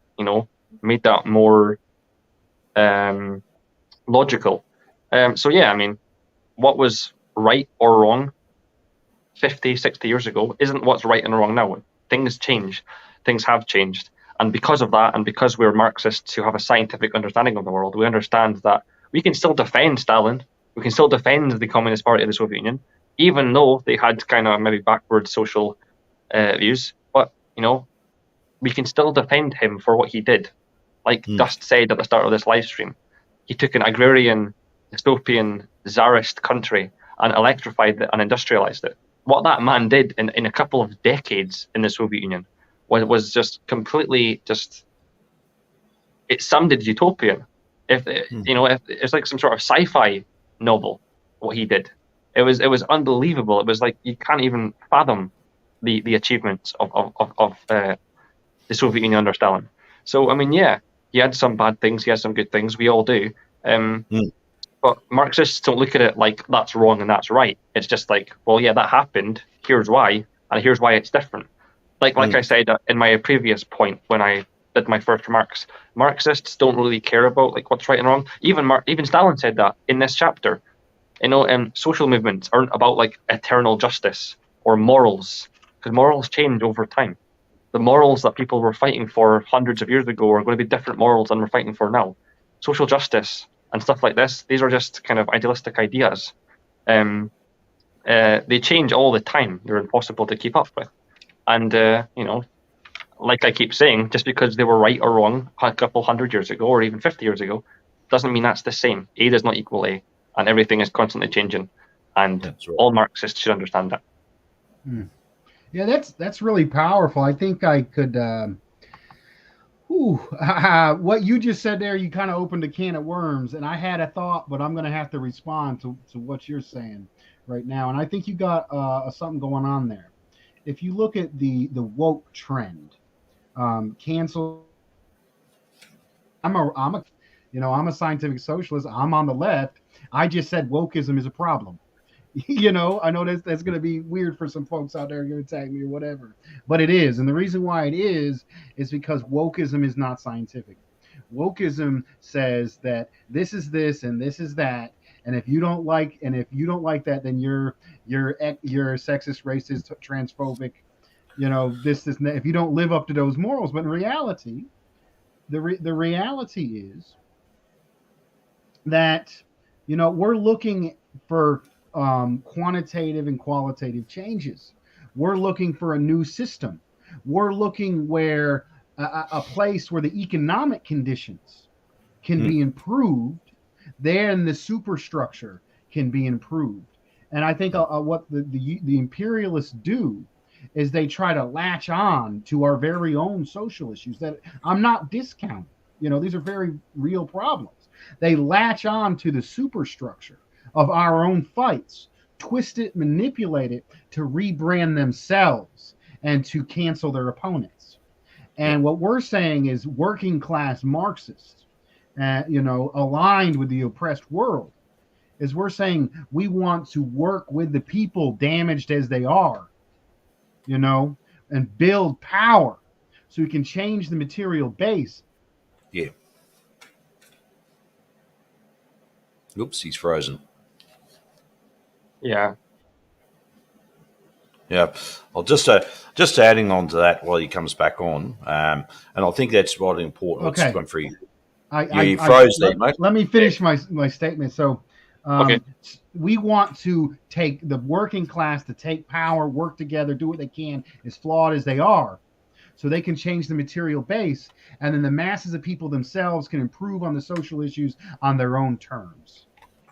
logical. So yeah, I mean, what was right or wrong 50, 60 years ago isn't what's right and wrong now. Things change. Things have changed. And because of that, and because we're Marxists who have a scientific understanding of the world, we understand that we can still defend Stalin, we can still defend the Communist Party of the Soviet Union, even though they had kind of maybe backward social views. But, we can still defend him for what he did. Like Dust said at the start of this live stream, he took an agrarian, dystopian, czarist country and electrified it and industrialized it. What that man did in a couple of decades in the Soviet Union was just completely it sounded utopian. If it's like some sort of sci-fi novel, what he did. It was unbelievable. It was like you can't even fathom the achievements of the Soviet Union under Stalin. So I mean, yeah, he had some bad things, he had some good things. We all do. But Marxists don't look at it like that's wrong and that's right. It's just like, well, yeah, that happened. Here's why, and here's why it's different. Like I said in my previous point when I did my first remarks, Marxists don't really care about like what's right and wrong. Even Stalin said that in this chapter. Social movements aren't about like eternal justice or morals, because morals change over time. The morals that people were fighting for hundreds of years ago are going to be different morals than we're fighting for now. Social justice and stuff like this, these are just kind of idealistic ideas. They change all the time. They're impossible to keep up with. And, like I keep saying, just because they were right or wrong a couple 100 years ago or even 50 years ago, doesn't mean that's the same. A does not equal A, and everything is constantly changing. And right. All Marxists should understand that. Yeah, that's really powerful. I think I could... what you just said there, you kind of opened a can of worms, and I had a thought, but I'm going to have to respond to what you're saying right now. And I think you got something going on there. If you look at the woke trend, cancel. I'm a scientific socialist. I'm on the left. I just said wokeism is a problem, I know that's going to be weird for some folks out there going to attack me or whatever, but it is. And the reason why it is because wokeism is not scientific. Wokeism says that this is this and this is that, and if you don't like that, then you're sexist, racist, transphobic. If you don't live up to those morals. But in reality, the reality is that we're looking for quantitative and qualitative changes. We're looking for a new system. We're looking where a place where the economic conditions can be improved, then the superstructure can be improved. And I think what the imperialists do is they try to latch on to our very own social issues that I'm not discounting. These are very real problems. They latch on to the superstructure of our own fights, twist it, manipulate it to rebrand themselves and to cancel their opponents. And what we're saying is working class Marxists, aligned with the oppressed world, is we're saying we want to work with the people damaged as they are, and build power so we can change the material base. Yeah. Oops, he's frozen. Yeah. Yeah. Well, just adding on to that while he comes back on, and I think that's really important. Okay. Going for you. You froze there, mate. Let me finish my statement. So, Okay. we want to take the working class to take power, work together, do what they can, as flawed as they are, so they can change the material base, and then the masses of people themselves can improve on the social issues on their own terms.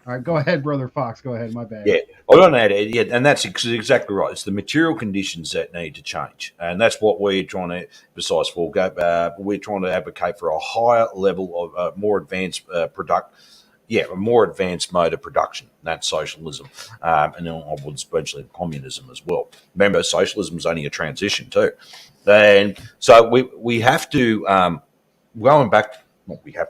All right, go ahead, Brother Fox. Go ahead. My bad. Yeah, I don't add it. Yeah, and that's exactly right. It's the material conditions that need to change, and that's what we're trying to. Besides, we're trying to advocate for a higher level of more advanced product. Yeah, a more advanced mode of production. That's socialism, and then onwards eventually communism as well. Remember, socialism is only a transition too, and so we have to going back. Well, we have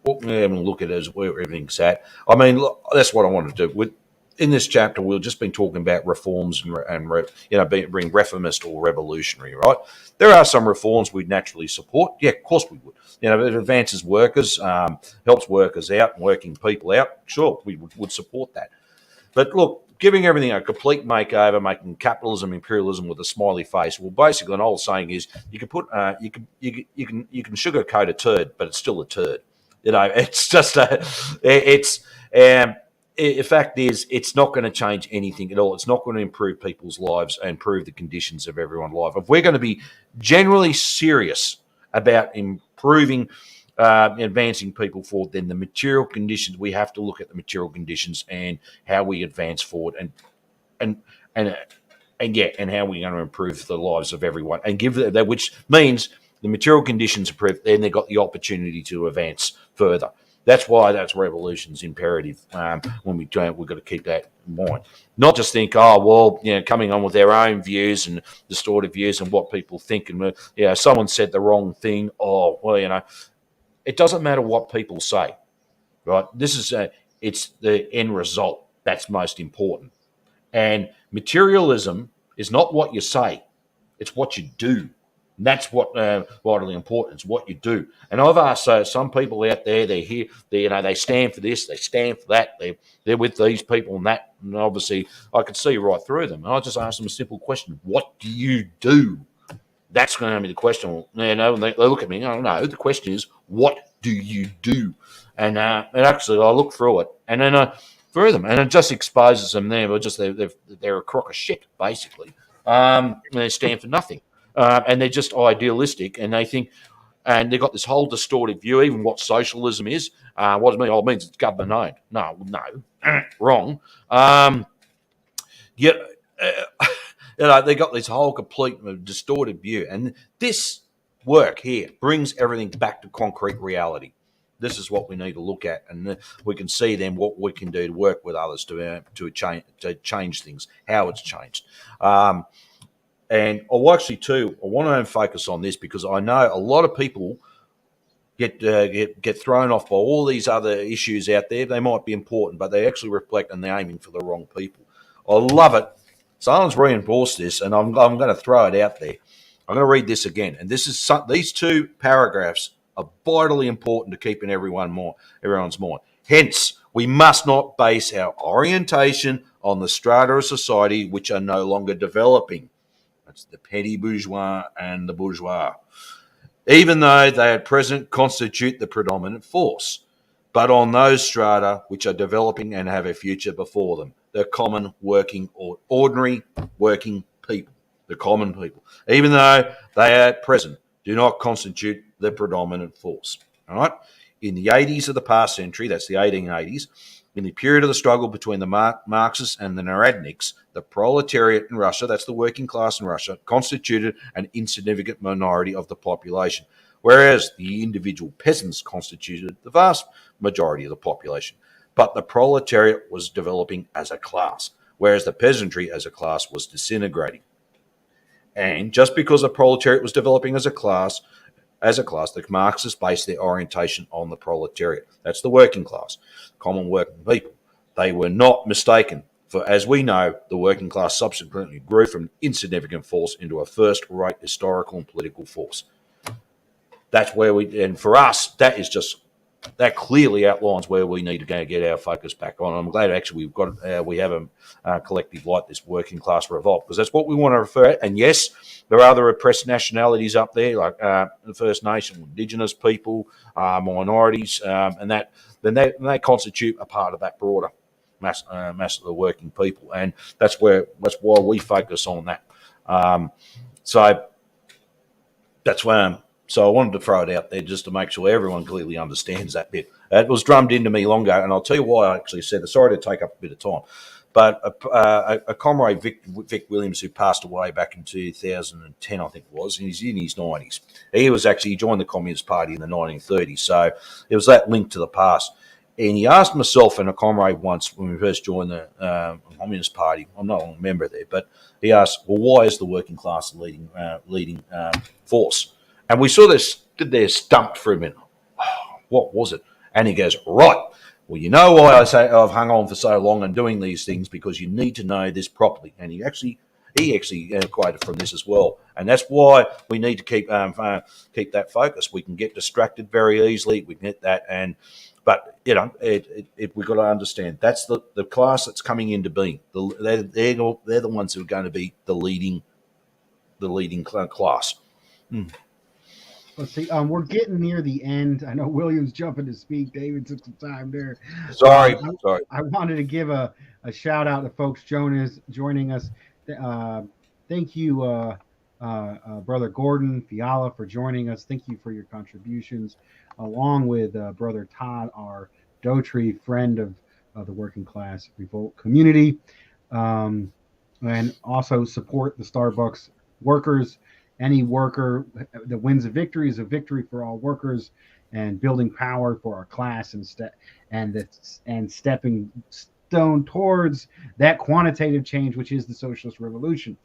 what we're having to look at is where everything's at. I mean, look, that's what I wanted to do. In this chapter, we've just been talking about reforms being reformist or revolutionary, right? There are some reforms we'd naturally support. Yeah, of course we would. It advances workers, helps workers out, working people out. Sure, we would support that. But look, giving everything a complete makeover, making capitalism, imperialism with a smiley face. Well, basically, an old saying is you can put you can sugarcoat a turd, but it's still a turd. It's just the fact is, it's not going to change anything at all. It's not going to improve people's lives and improve the conditions of everyone's life. If we're going to be generally serious about improving, advancing people forward, then the material conditions, we have to look at the material conditions and how we advance forward and how we're going to improve the lives of everyone and give that, which means the material conditions improve, then they've got the opportunity to advance further. That's why revolution's imperative. When we've got to keep that in mind. Not just think, coming on with their own views and distorted views and what people think, and someone said the wrong thing. It doesn't matter what people say, right? This is it's the end result that's most important. And materialism is not what you say; it's what you do. And that's what vitally important. It's what you do. And I've asked some people out there. They're here. They stand for this. They stand for that. They're with these people and that. And obviously, I could see right through them. And I just asked them a simple question: what do you do? That's going to be the question. They look at me. I don't know. The question is, what do you do? And actually, I look through it, and then through them, and it just exposes them there. But they're a crock of shit, basically. They stand for nothing. And they're just idealistic, and they think, and they've got this whole distorted view, even what socialism is. What does it mean? Oh, it means it's government owned. No, wrong. They got this whole complete distorted view, and this work here brings everything back to concrete reality. This is what we need to look at, and we can see then what we can do to work with others to change things, how it's changed. And I want to focus on this because I know a lot of people get thrown off by all these other issues out there. They might be important, but they actually reflect and they're aiming for the wrong people. I love it. Stalin's reinforced this, and I'm going to throw it out there. I'm going to read this again, and these two paragraphs are vitally important to keep in everyone's mind. Hence, we must not base our orientation on the strata of society which are no longer developing. That's the petty bourgeois and the bourgeois, even though they at present constitute the predominant force, but on those strata which are developing and have a future before them, the common working or ordinary working people, the common people, even though they at present do not constitute the predominant force. All right? In the 80s of the past century, that's the 1880s, in the period of the struggle between the Marxists and the Narodniks, the proletariat in Russia, that's the working class in Russia, constituted an insignificant minority of the population, whereas the individual peasants constituted the vast majority of the population. But the proletariat was developing as a class, whereas the peasantry as a class was disintegrating. And just because the proletariat was developing as a class, the Marxists based their orientation on the proletariat. That's the working class, common working people. They were not mistaken, for as we know, the working class subsequently grew from an insignificant force into a first-rate historical and political force. That's where and for us, that clearly outlines where we need to go get our focus back on. I'm glad actually we have a collective like this working class revolt, because that's what we want to refer to. And yes, there are other oppressed nationalities up there, like the First Nation, Indigenous people, minorities, and they constitute a part of that broader mass of the working people, and that's why we focus on that. So that's why. So I wanted to throw it out there just to make sure everyone clearly understands that bit. It was drummed into me long ago, and I'll tell you why I actually said it. Sorry to take up a bit of time. But a comrade, Vic Williams, who passed away back in 2010, I think it was, and he's in his 90s. He joined the Communist Party in the 1930s, so it was that link to the past. And he asked myself and a comrade once when we first joined the Communist Party, I'm not a member there, but he asked, well, why is the working class the leading force? And we sort of stood there stumped for a minute. Oh, what was it? And he goes, right. Well, you know why I say I've hung on for so long and doing these things, because you need to know this properly. And he actually quoted from this as well. And that's why we need to keep that focus. We can get distracted very easily. We can get that. But we've got to understand that's the class that's coming into being. They're the ones who are going to be the leading class. Let's see. We're getting near the end. I know William's jumping to speak. David took some time there. Sorry. I wanted to give a shout out to folks joining us. Thank you, Brother Gordon Fiala, for joining us. Thank you for your contributions, along with Brother Todd, our Dotry friend of the working class revolt community, and also support the Starbucks workers. Any worker that wins a victory is a victory for all workers, and building power for our class and stepping stone towards that quantitative change, which is the socialist revolution.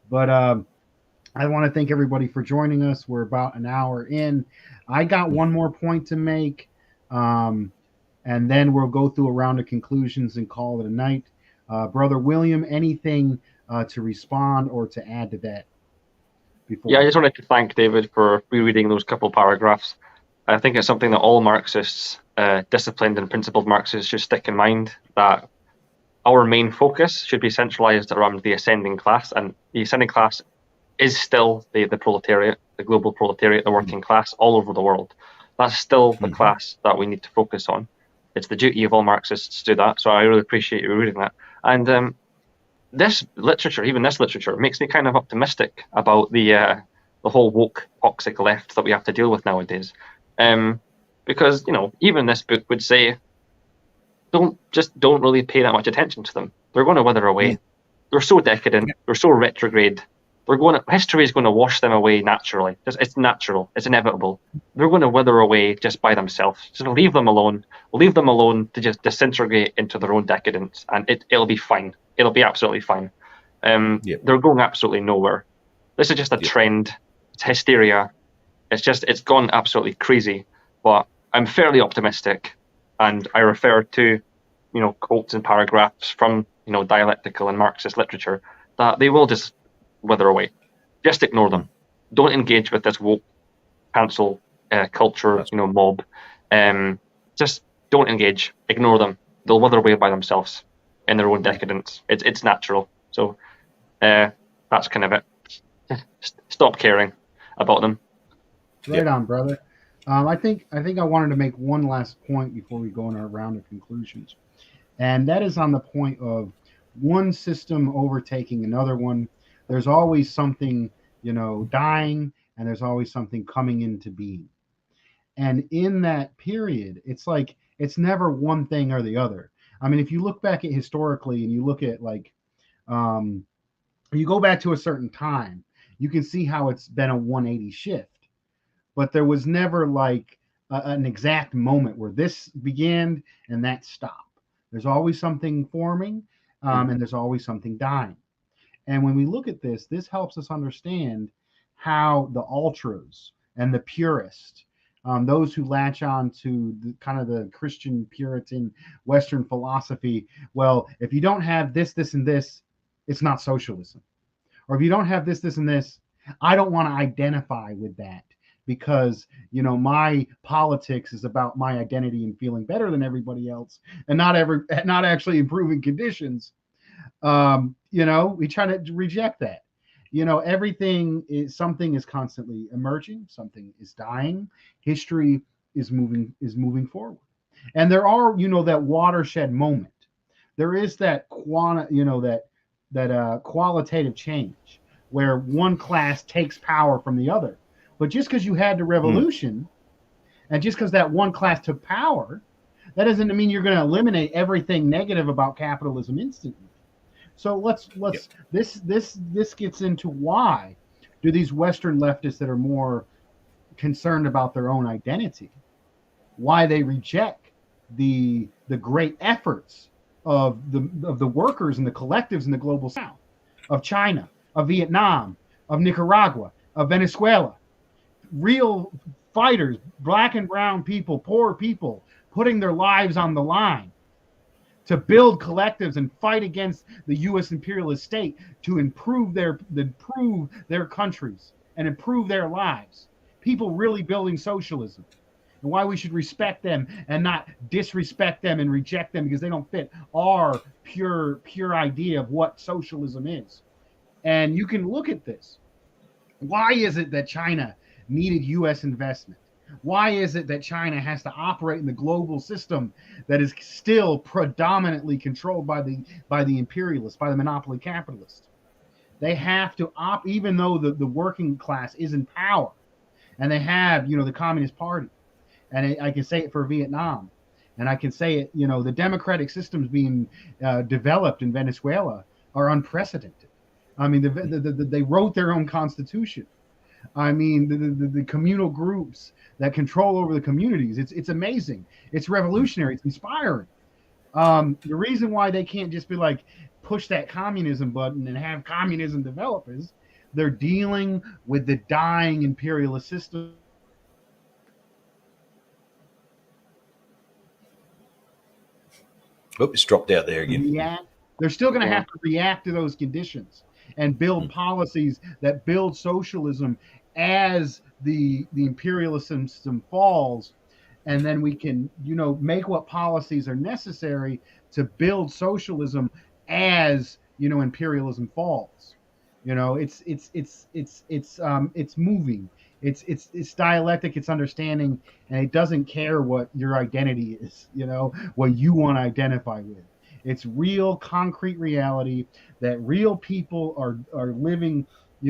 But I want to thank everybody for joining us. We're about an hour in. I got one more point to make, and then we'll go through a round of conclusions and call it a night. Brother William, anything to respond or to add to that? Yeah, I just wanted to thank David for rereading those couple paragraphs. I think it's something that all Marxists, disciplined and principled Marxists, should stick in mind, that our main focus should be centralized around the ascending class, and the ascending class is still the proletariat, the global proletariat, the working class all over the world. That's still the class that we need to focus on. It's the duty of all Marxists to do that, so I really appreciate you reading that. And this literature makes me kind of optimistic about the whole woke toxic left that we have to deal with nowadays, because even this book would say don't really pay that much attention to them. They're going to wither away. They're so decadent. They're so retrograde. History is going to wash them away naturally. It's natural. It's inevitable. They're going to wither away just by themselves. Just leave them alone. Leave them alone to just disintegrate into their own decadence, and it'll be fine. It'll be absolutely fine. They're going absolutely nowhere. This is just a trend. It's hysteria. It's gone absolutely crazy. but I'm fairly optimistic, and I refer to, quotes and paragraphs from, dialectical and Marxist literature that they will just wither away. Just ignore them. Don't engage with this woke cancel culture, mob. Just don't engage. Ignore them. They'll wither away by themselves in their own decadence. It's natural. So that's kind of it. Stop caring about them. Right on, brother. I think I wanted to make one last point before we go in our round of conclusions, and that is on the point of one system overtaking another one. There's always something, dying, and there's always something coming into being. And in that period, it's like it's never one thing or the other. I mean, if you look back at historically and you look at you go back to a certain time, you can see how it's been a 180 shift. But there was never like an exact moment where this began and that stopped. There's always something forming, and there's always something dying. And when we look at this, this helps us understand how the ultras and the purists, those who latch on to kind of the Christian Puritan Western philosophy, well, if you don't have this, this, and this, it's not socialism. Or if you don't have this, this, and this, I don't want to identify with that because, my politics is about my identity and feeling better than everybody else and not actually improving conditions. We try to reject that. Something is constantly emerging, something is dying, history is moving forward. And there are, that watershed moment. There is that qualitative change where one class takes power from the other. But just because you had the revolution and just because that one class took power, that doesn't mean you're going to eliminate everything negative about capitalism instantly. So this gets into why do these Western leftists that are more concerned about their own identity, why they reject the great efforts of the workers and the collectives in the global South, of China, of Vietnam, of Nicaragua, of Venezuela, real fighters, black and brown people, poor people, putting their lives on the line to build collectives and fight against the U.S. imperialist state to improve their countries and improve their lives. People really building socialism, and why we should respect them and not disrespect them and reject them because they don't fit our pure idea of what socialism is. And you can look at this. Why is it that China needed U.S. investment? Why is it that China has to operate in the global system that is still predominantly controlled by the imperialists, by the monopoly capitalists? They have to even though the working class is in power, and they have the Communist Party, and I can say it for Vietnam, and I can say it the democratic systems being developed in Venezuela are unprecedented. I mean, they wrote their own constitution. I mean, the communal groups that control over the communities, it's amazing. It's revolutionary. It's inspiring. The reason why they can't just be like, push that communism button and have communism develop is they're dealing with the dying imperialist system. Oh, it's dropped out there again. They're still going to have to react to those conditions and build policies that build socialism as the imperialist system falls, and then we can make what policies are necessary to build socialism as imperialism falls. It's moving. It's dialectic. It's understanding, and it doesn't care what your identity is. What you want to identify with. It's real, concrete reality that real people are living,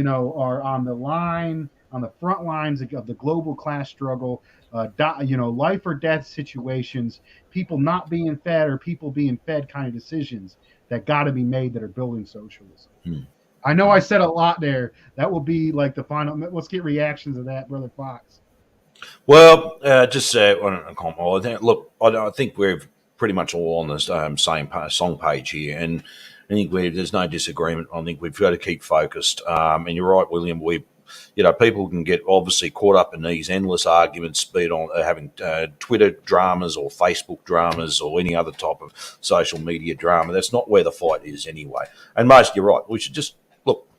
are on the line, on the front lines of the global class struggle, life or death situations, people not being fed or people being fed kind of decisions that got to be made that are building socialism. I know I said a lot there. That will be like the final. Let's get reactions of that, Brother Fox. Well, just on a comment. I think we're pretty much all on the same song page here, and I think there's no disagreement. I think we've got to keep focused. And you're right, William. people can get obviously caught up in these endless arguments, be it on having Twitter dramas or Facebook dramas or any other type of social media drama. That's not where the fight is anyway. And you're right. We should just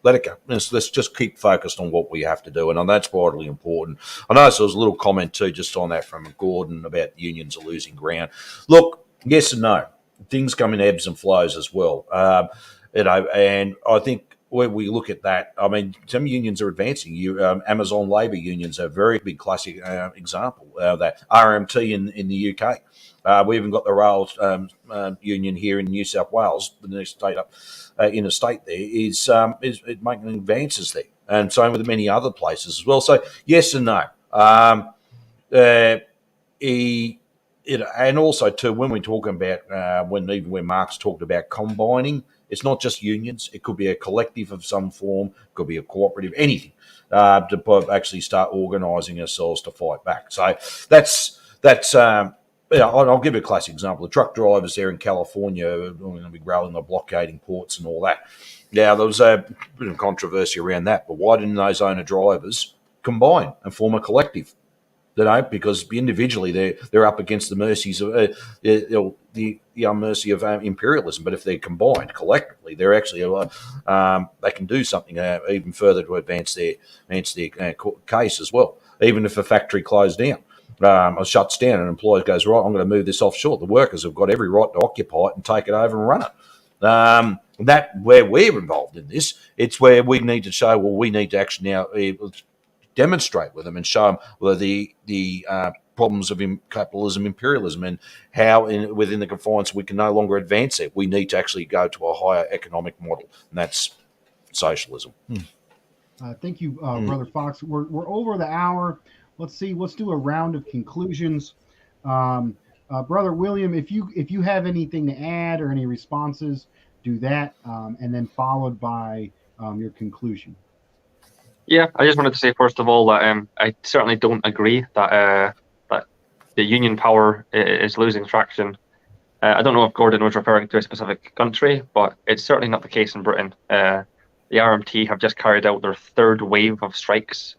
let it go. Let's just keep focused on what we have to do, and that's vitally important. I noticed there was a little comment too, just on that from Gordon about unions are losing ground. Look, yes and no. Things come in ebbs and flows as well. And I think when we look at that, I mean, some unions are advancing. Amazon labour unions are a very big classic example. That RMT in the UK. We even got the rail union here in New South Wales, the next state up in the state there, is making advances there, and same with many other places as well. So yes and no. And also too, when we're talking about when Marx talked about combining, it's not just unions. It could be a collective of some form, could be a cooperative, anything to actually start organising ourselves to fight back. So that's. I'll give you a classic example. The truck drivers there in California are going to be growling, the blockading ports and all that. Now, there was a bit of controversy around that, but why didn't those owner-drivers combine and form a collective? Because individually they're up against the mercies of the mercy of imperialism. But if they're combined collectively, they're actually they can do something even further to advance their case as well. Even if a factory closed down. Or shuts down, and an employer goes, right, I'm going to move this offshore. The workers have got every right to occupy it and take it over and run it. That where we're involved in this, it's where we need to show. Well, we need to actually now demonstrate with them and show them the problems of capitalism, imperialism, and how within the confines we can no longer advance it. We need to actually go to a higher economic model, and that's socialism. Thank you, Brother Fox. We're over the hour. Let's do a round of conclusions. Brother William, if you have anything to add or any responses, do that, and then followed by your conclusion. Yeah, I just wanted to say first of all that I certainly don't agree that the union power is losing traction. I don't know if Gordon was referring to a specific country, but it's certainly not the case in Britain. The RMT have just carried out their third wave of strikes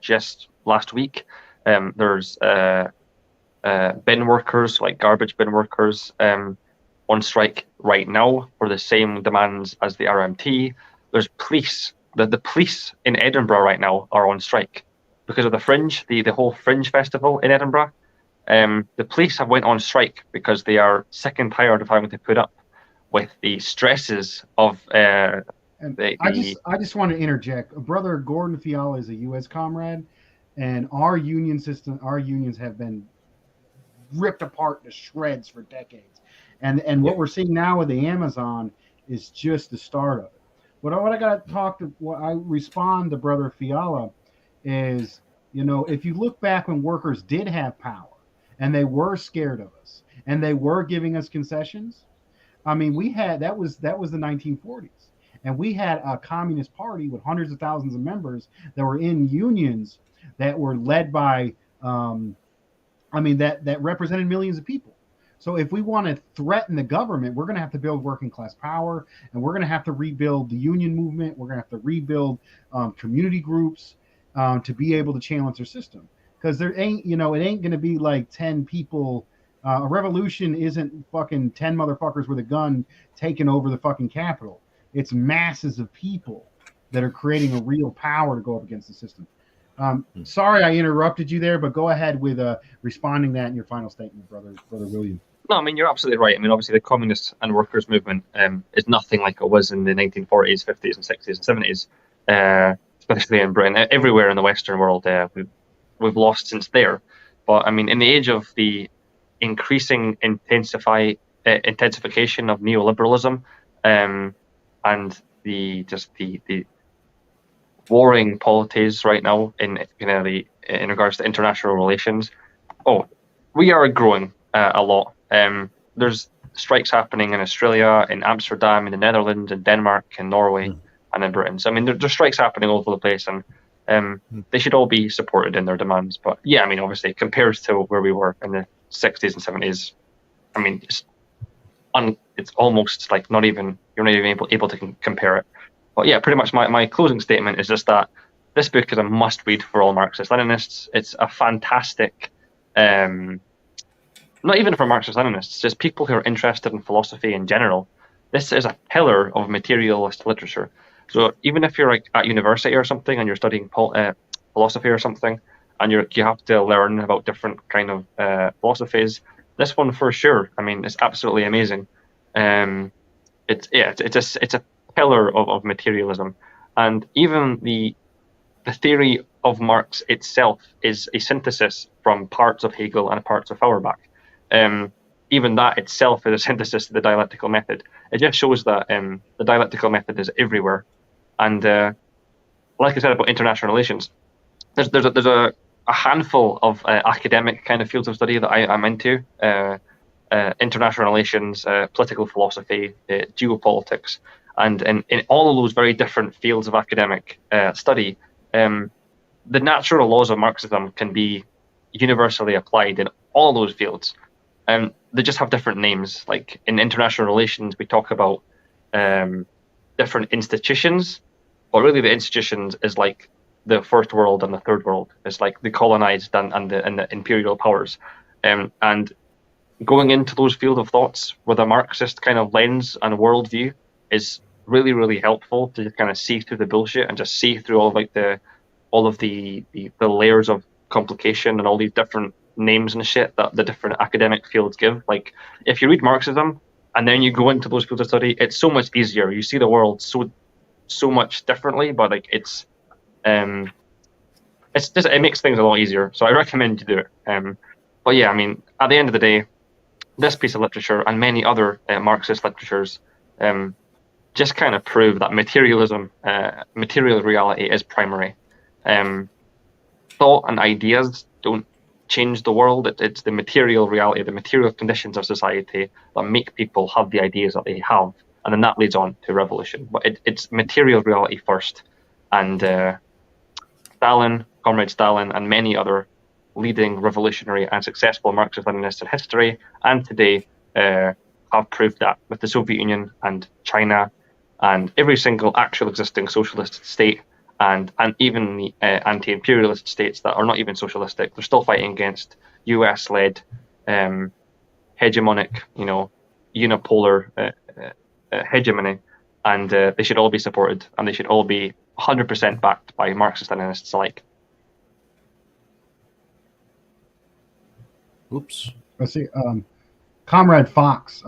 just last week. There's bin workers, like garbage bin workers, on strike right now for the same demands as the RMT. There's police. The police in Edinburgh right now are on strike because of the Fringe, the whole Fringe festival in Edinburgh. The police have went on strike because they are sick and tired of having to put up with the stresses of I just want to interject. Brother Gordon Fiala is a U.S. comrade, and our unions have been ripped apart to shreds for decades. And what we're seeing now with the Amazon is just the start of it. What I respond to Brother Fiala is, if you look back when workers did have power and they were scared of us and they were giving us concessions, I mean, that was the 1940s. And we had a communist party with hundreds of thousands of members that were in unions that were led by, that represented millions of people. So if we want to threaten the government, we're going to have to build working class power, and we're going to have to rebuild the union movement. We're going to have to rebuild community groups to be able to challenge their system. Because there ain't, it ain't going to be like 10 people. A revolution isn't fucking 10 motherfuckers with a gun taking over the fucking Capitol. It's masses of people that are creating a real power to go up against the system. Sorry I interrupted you there, but go ahead with responding that in your final statement, brother William. No, I mean, you're absolutely right. I mean, obviously the communist and workers movement is nothing like it was in the 1940s, 50s and 60s and 70s, especially in Britain. Everywhere in the Western world, we've lost since there. But I mean, in the age of the increasing intensification of neoliberalism, and the warring polities right now in regards to international relations, we are growing a lot. There's strikes happening in Australia, in Amsterdam, in the Netherlands, in Denmark, in Norway, and in Britain. So I mean, there's strikes happening all over the place, and they should all be supported in their demands. But yeah, I mean, obviously, compared to where we were in the 60s and 70s, I mean, it's almost like you're not even able to compare it. But yeah, pretty much my closing statement is just that this book is a must-read for all Marxist-Leninists. It's a fantastic, not even for Marxist-Leninists, just people who are interested in philosophy in general. This is a pillar of materialist literature. So even if you're like at university or something and you're studying philosophy or something, and you have to learn about different kind of philosophies, this one for sure. I mean, it's absolutely amazing. It's a pillar of materialism, and even the theory of Marx itself is a synthesis from parts of Hegel and parts of Feuerbach. Even that itself is a synthesis of the dialectical method. It just shows that the dialectical method is everywhere. And like I said about international relations, there's a handful of academic kind of fields of study that I'm into. International relations, political philosophy, geopolitics, and in all of those very different fields of academic study, the natural laws of Marxism can be universally applied in all those fields. They just have different names. Like in international relations, we talk about different institutions, but really the institutions is like the first world and the third world. It's like the colonized and the imperial powers. And going into those field of thoughts with a Marxist kind of lens and worldview is really, really helpful to just kind of see through the bullshit and just see through all of the layers of complication and all these different names and shit that the different academic fields give. Like if you read Marxism and then you go into those fields of study, it's so much easier. You see the world so much differently, but like it's just, it makes things a lot easier. So I recommend you do it. But yeah, I mean, at the end of the day, this piece of literature and many other Marxist literatures just kind of prove that materialism, material reality is primary. Thought and ideas don't change the world. It's the material reality, the material conditions of society that make people have the ideas that they have, and then that leads on to revolution. But it's material reality first. And Comrade Stalin, and many other leading revolutionary and successful Marxist-Leninists in history and today have proved that with the Soviet Union and China and every single actual existing socialist state and even the anti-imperialist states that are not even socialistic. They're still fighting against US-led hegemonic, unipolar hegemony, and they should all be supported, and they should all be 100% backed by Marxist-Leninists alike. Oops. Let's see. Comrade Fox,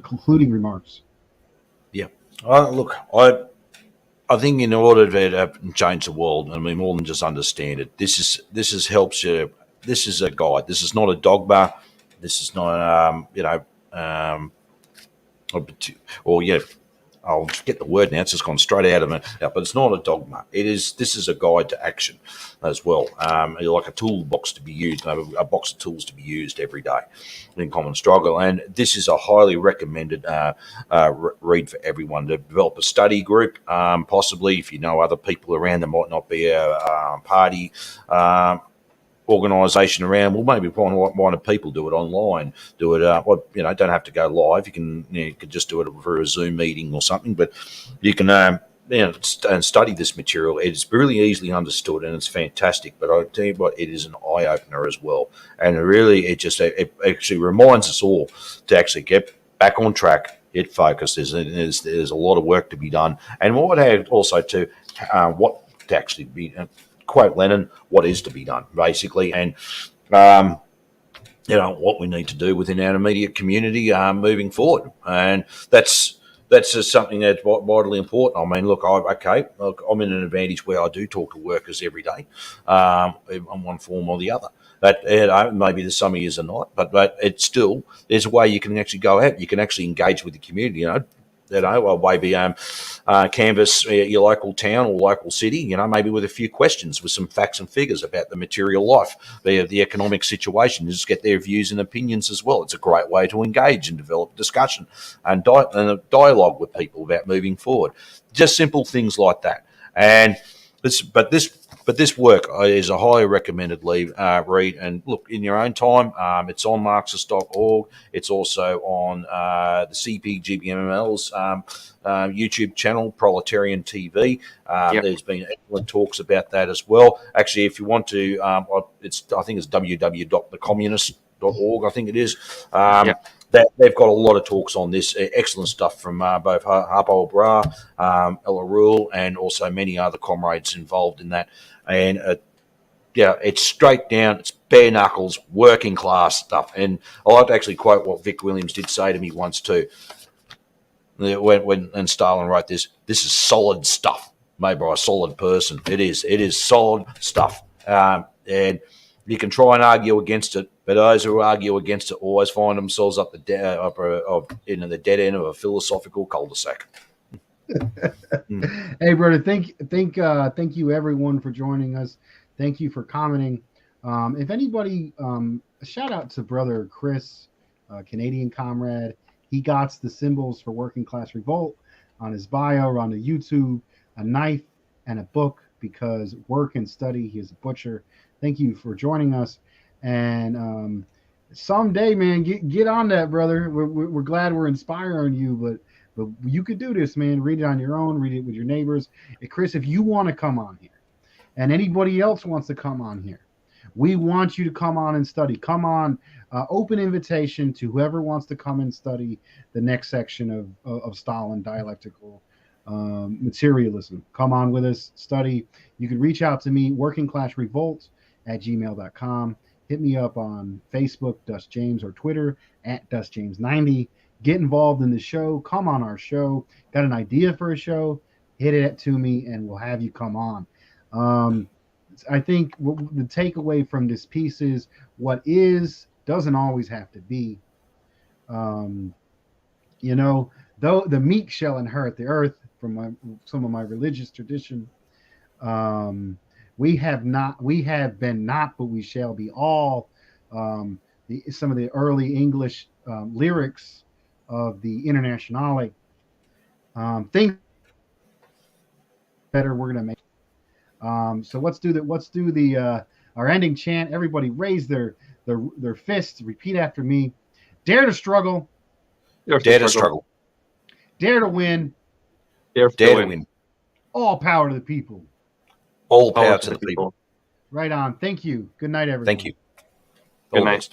concluding remarks. Yeah. Look, I think in order to change the world, I mean, more than just understand it, this helps you. This is a guide. This is not a dogma. This is not, I'll get the word now. It's just gone straight out of me. Yeah, but it's not a dogma. This is a guide to action as well. Like a toolbox to be used, a box of tools to be used every day in common struggle. And this is a highly recommended read for everyone. To develop a study group, possibly if you know other people around. There might not be a party organisation around. Well, maybe like-minded people do it online. Do it. Don't have to go live. You could just do it for a Zoom meeting or something. But you can, and study this material. It's really easily understood and it's fantastic. But I tell you what, it is an eye opener as well. And it actually reminds us all to actually get back on track, get focused. There's a lot of work to be done, and what also to what to actually be. Quote Lenin, what is to be done, basically, and what we need to do within our immediate community moving forward, and that's just something that's vitally important. I mean, look, I'm in an advantage where I do talk to workers every day, on one form or the other. But maybe some of yous are not, but it's still, there's a way you can actually go out. You can actually engage with the community. Maybe canvass your local town or local city, maybe with a few questions, with some facts and figures about the material life, the economic situation, just get their views and opinions as well. It's a great way to engage and develop discussion and a dialogue with people about moving forward. Just simple things like that. And this But this work is a highly recommended read. And look, in your own time, it's on Marxist.org. It's also on the CPGBML's YouTube channel, Proletarian TV. There's been excellent talks about that as well. Actually, if you want to, I think it's www.thecommunist.org, I think it is. That they've got a lot of talks on this. Excellent stuff from both Harpo Bra, Ella Rule, and also many other comrades involved in that. And it's straight down, it's bare knuckles, working class stuff. And I like to actually quote what Vic Williams did say to me once too. When Stalin wrote this is solid stuff made by a solid person. It is solid stuff. And you can try and argue against it, but those who argue against it always find themselves up the dead end of a philosophical cul-de-sac. Hey, brother, thank you everyone for joining us. Thank you for commenting. If anybody, a shout out to brother Chris, Canadian comrade. He got the symbols for Working Class Revolt on his bio, on the YouTube, a knife and a book, because work and study. He is a butcher. Thank you for joining us. And someday, man, get on that, brother. We're glad we're inspiring you, but you could do this, man. Read it on your own. Read it with your neighbors. And Chris, if you want to come on here, and anybody else wants to come on here, we want you to come on and study. Come on, open invitation to whoever wants to come and study the next section of Stalin, Dialectical Materialism. Come on with us, study. You can reach out to me, workingclassrevolt@gmail.com. Hit me up on Facebook, Dust James, or Twitter @DustJames90. Get involved in the show. Come on our show. Got an idea for a show? Hit it to me, and we'll have you come on. I think the takeaway from this piece is what is doesn't always have to be. Though the meek shall inherit the earth, from some of my religious tradition. We have been not, but we shall be all. Some of the early English lyrics of the Internationale. Things better we're gonna make. So let's do our ending chant. Everybody raise their fists. Repeat after me. Dare to struggle. Dare to struggle. Dare to win. Dare to win. All power to the people. All power to the people. Right on. Thank you. Good night, everyone. Thank you. Good night.